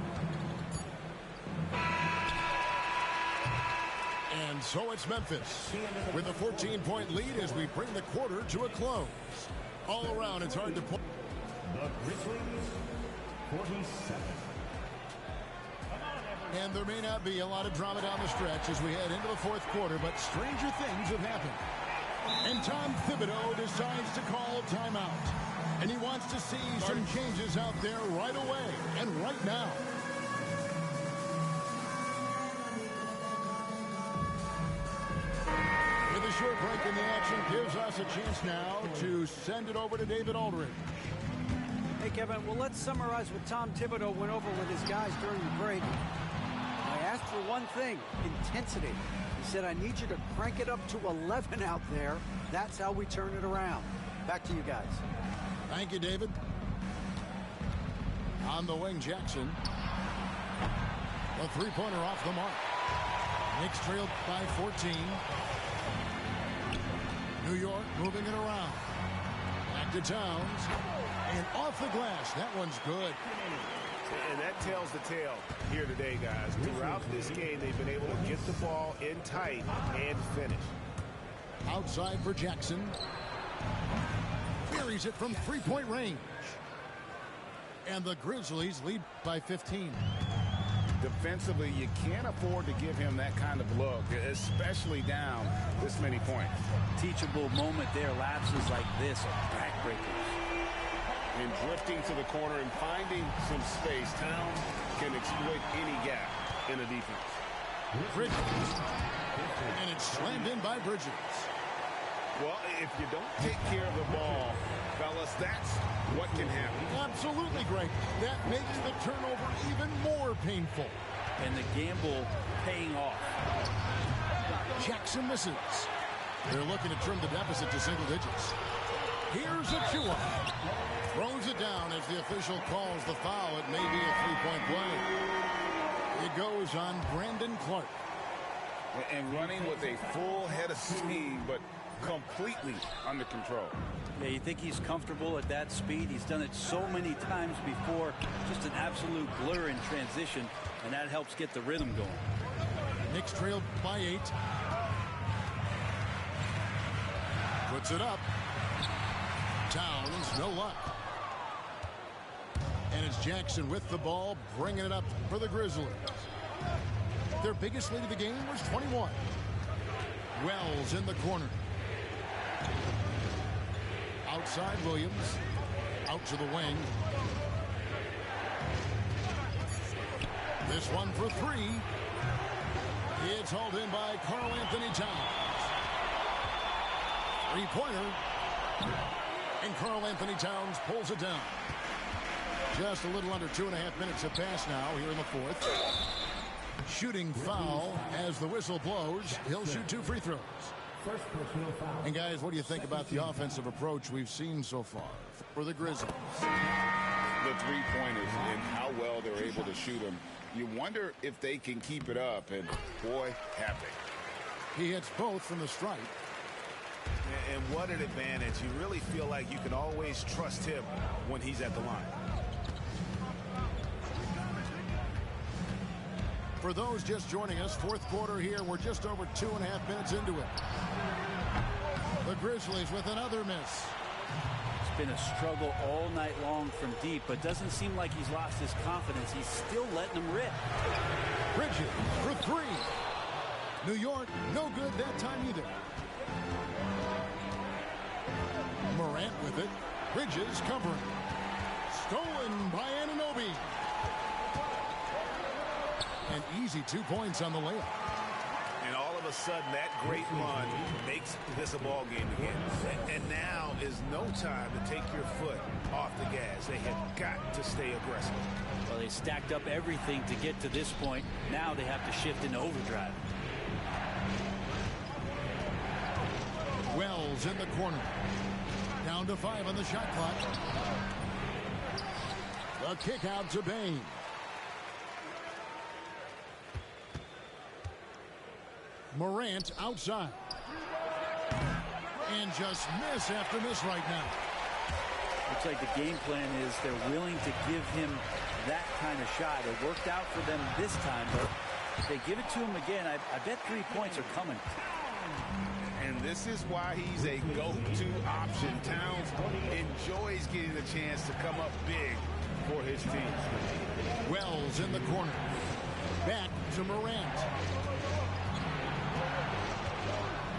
Speaker 8: And so it's Memphis with a 14-point lead as we bring the quarter to a close. All around, it's hard to pull.
Speaker 5: The Grizzlies, 47.
Speaker 8: And there may not be a lot of drama down the stretch as we head into the fourth quarter, but stranger things have happened. And Tom Thibodeau decides to call timeout. And he wants to see some changes out there right away and right now. With a short break in the action gives us a chance now to send it over to David Aldridge.
Speaker 10: Hey, Kevin, well, let's summarize what Tom Thibodeau went over with his guys during the break. I asked for one thing, intensity. He said, I need you to crank it up to 11 out there. That's how we turn it around. Back to you guys.
Speaker 8: Thank you, David. On the wing, Jackson. A three-pointer off the mark. Knicks trailed by 14. New York moving it around. Back to Towns. And off the glass. That one's good.
Speaker 12: And that tells the tale here today, guys. Throughout this game, they've been able to get the ball in tight and finish.
Speaker 8: Outside for Jackson. Buries it from three-point range. And the Grizzlies lead by 15.
Speaker 9: Defensively, you can't afford to give him that kind of look, especially down this many points.
Speaker 14: Teachable moment there. Lapses like this are backbreakers.
Speaker 9: And drifting to the corner and finding some space, Towns can exploit any gap in a defense.
Speaker 8: Bridges. And it's slammed in by Bridges.
Speaker 12: Well, if you don't take care of the ball, fellas, that's what can happen.
Speaker 8: Absolutely great. That makes the turnover even more painful.
Speaker 14: And the gamble paying off.
Speaker 8: Jackson misses. They're looking to trim the deficit to single digits. Here's Achua. Throws it down as the official calls the foul. It may be a three-point play. It goes on Brandon Clark.
Speaker 9: And running with a full head of steam, but completely under control.
Speaker 14: Yeah, you think he's comfortable at that speed. He's done it so many times before. Just an absolute blur in transition, and that helps get the rhythm going.
Speaker 8: Knicks trailed by 8. Puts it up. Towns, no luck. And it's Jackson with the ball, bringing it up for the Grizzlies. Their biggest lead of the game was 21. Wells in the corner. Outside Williams. Out to the wing. This one for 3. It's hauled in by Karl Anthony Towns. Three-pointer. And Karl Anthony Towns pulls it down. Just a little under 2.5 minutes have passed now here in the fourth. Shooting foul as the whistle blows. He'll shoot 2 free throws.
Speaker 5: First personal foul.
Speaker 8: And guys, what do you think about the offensive approach we've seen so far for the Grizzlies?
Speaker 9: the three-pointers and how well they're able to shoot them. You wonder if they can keep it up, and boy, have they.
Speaker 8: He hits both from the stripe.
Speaker 12: And what an advantage. You really feel like you can always trust him when he's at the line.
Speaker 8: For those just joining us, fourth quarter here. We're just over 2.5 minutes into it. The Grizzlies with another miss.
Speaker 14: It's been a struggle all night long from deep, but doesn't seem like he's lost his confidence. He's still letting them rip.
Speaker 8: Bridges for three. New York, no good that time either. Morant with it. Bridges covering. Stolen by Anunoby. An easy 2 points on the layup.
Speaker 12: And all of a sudden, that great run makes this a ball game again. And now is no time to take your foot off the gas. They have got to stay aggressive.
Speaker 14: Well, they stacked up everything to get to this point. Now they have to shift into overdrive.
Speaker 8: Wells in the corner. Down to 5 on the shot clock. The kick out to Bane. Morant outside. And just miss after miss right now.
Speaker 14: Looks like the game plan is they're willing to give him that kind of shot. It worked out for them this time, but if they give it to him again, I bet 3 points are coming.
Speaker 12: And this is why he's a go-to option. Towns enjoys getting the chance to come up big for his team.
Speaker 8: Wells in the corner. Back to Morant.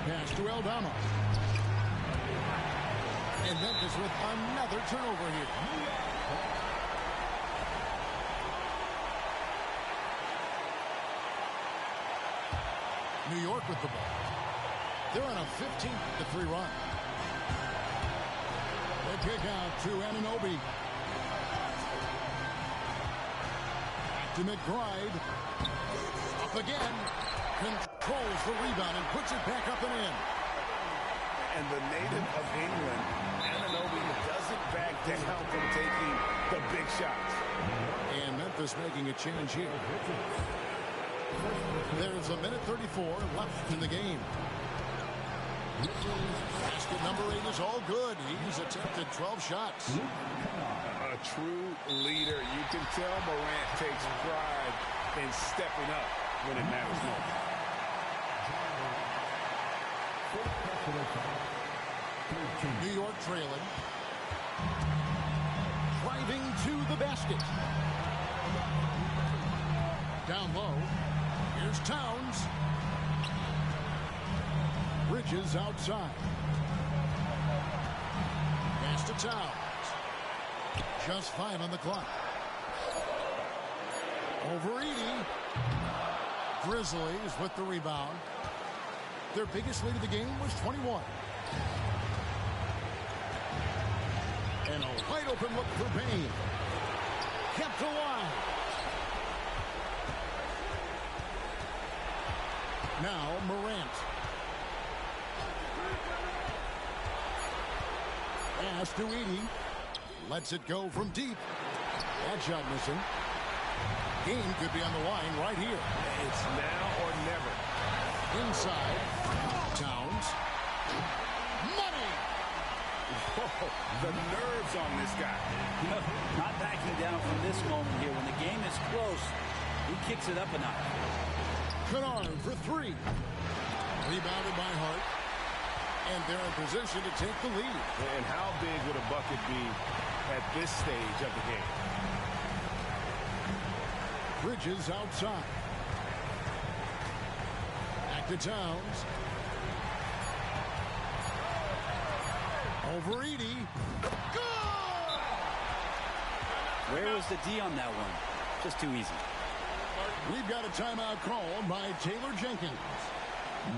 Speaker 8: Pass to Aldama. And Memphis with another turnover here. New York with the ball. They're on a 15-3 run. The kick out to Anunoby. To McBride. Up again. Controls the rebound and puts it back up and in.
Speaker 12: And the native of England, Anunoby, doesn't back down from taking the big shots.
Speaker 8: And Memphis making a change here. There's a minute 34 left in the game. Basket number 8 is all good. He's attempted 12 shots.
Speaker 12: A true leader. You can tell Morant takes pride in stepping up when it matters most.
Speaker 8: New York trailing. Driving to the basket. Down low. Here's Towns. Bridges outside. Pass to Towns. Just 5 on the clock. Over Edey. Grizzlies with the rebound. Their biggest lead of the game was 21. And a wide open look for Bane. Kept alive. Now Morant. Pass to Edey. Lets it go from deep. That shot missing. Game could be on the line right here.
Speaker 12: It's now or never.
Speaker 8: Inside. Towns. Money!
Speaker 12: Oh, the nerves on this guy.
Speaker 14: Not backing down from this moment here. When the game is close, he kicks it up a notch.
Speaker 8: Kennard for 3. Rebounded by Hart. And they're in position to take the lead.
Speaker 12: And how big would a bucket be at this stage of the game?
Speaker 8: Bridges outside. Back to Towns. Over Edey. Good!
Speaker 14: Where was the D on that one? Just too easy.
Speaker 8: We've got a timeout called by Taylor Jenkins.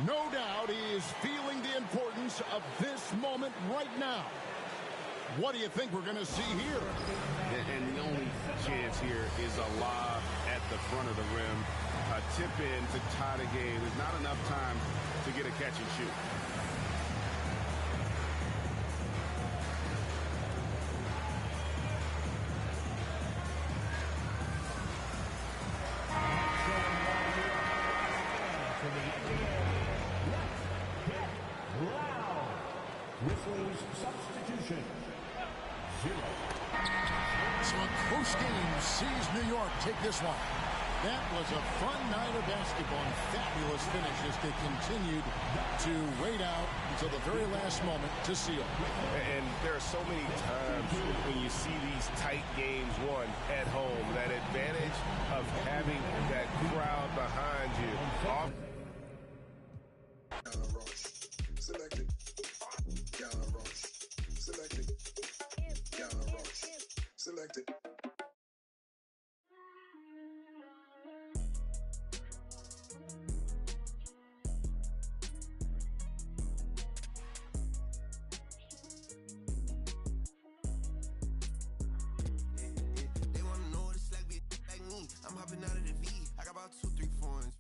Speaker 8: No doubt he is feeling the importance of this moment right now. What do you think we're going to see here?
Speaker 12: And the only chance here is a lob at the front of the rim. A tip in to tie the game. There's not enough time to get a catch and shoot.
Speaker 8: So a close game sees New York take this one. That was a fun night of basketball and fabulous finish as they continued to wait out until the very last moment to seal.
Speaker 12: And there are so many times when you see these tight games won at home, that advantage of having that crowd behind you.
Speaker 15: Selected. Selected. Selected. I'm hopping out of the V. I got about 2, 3 phones.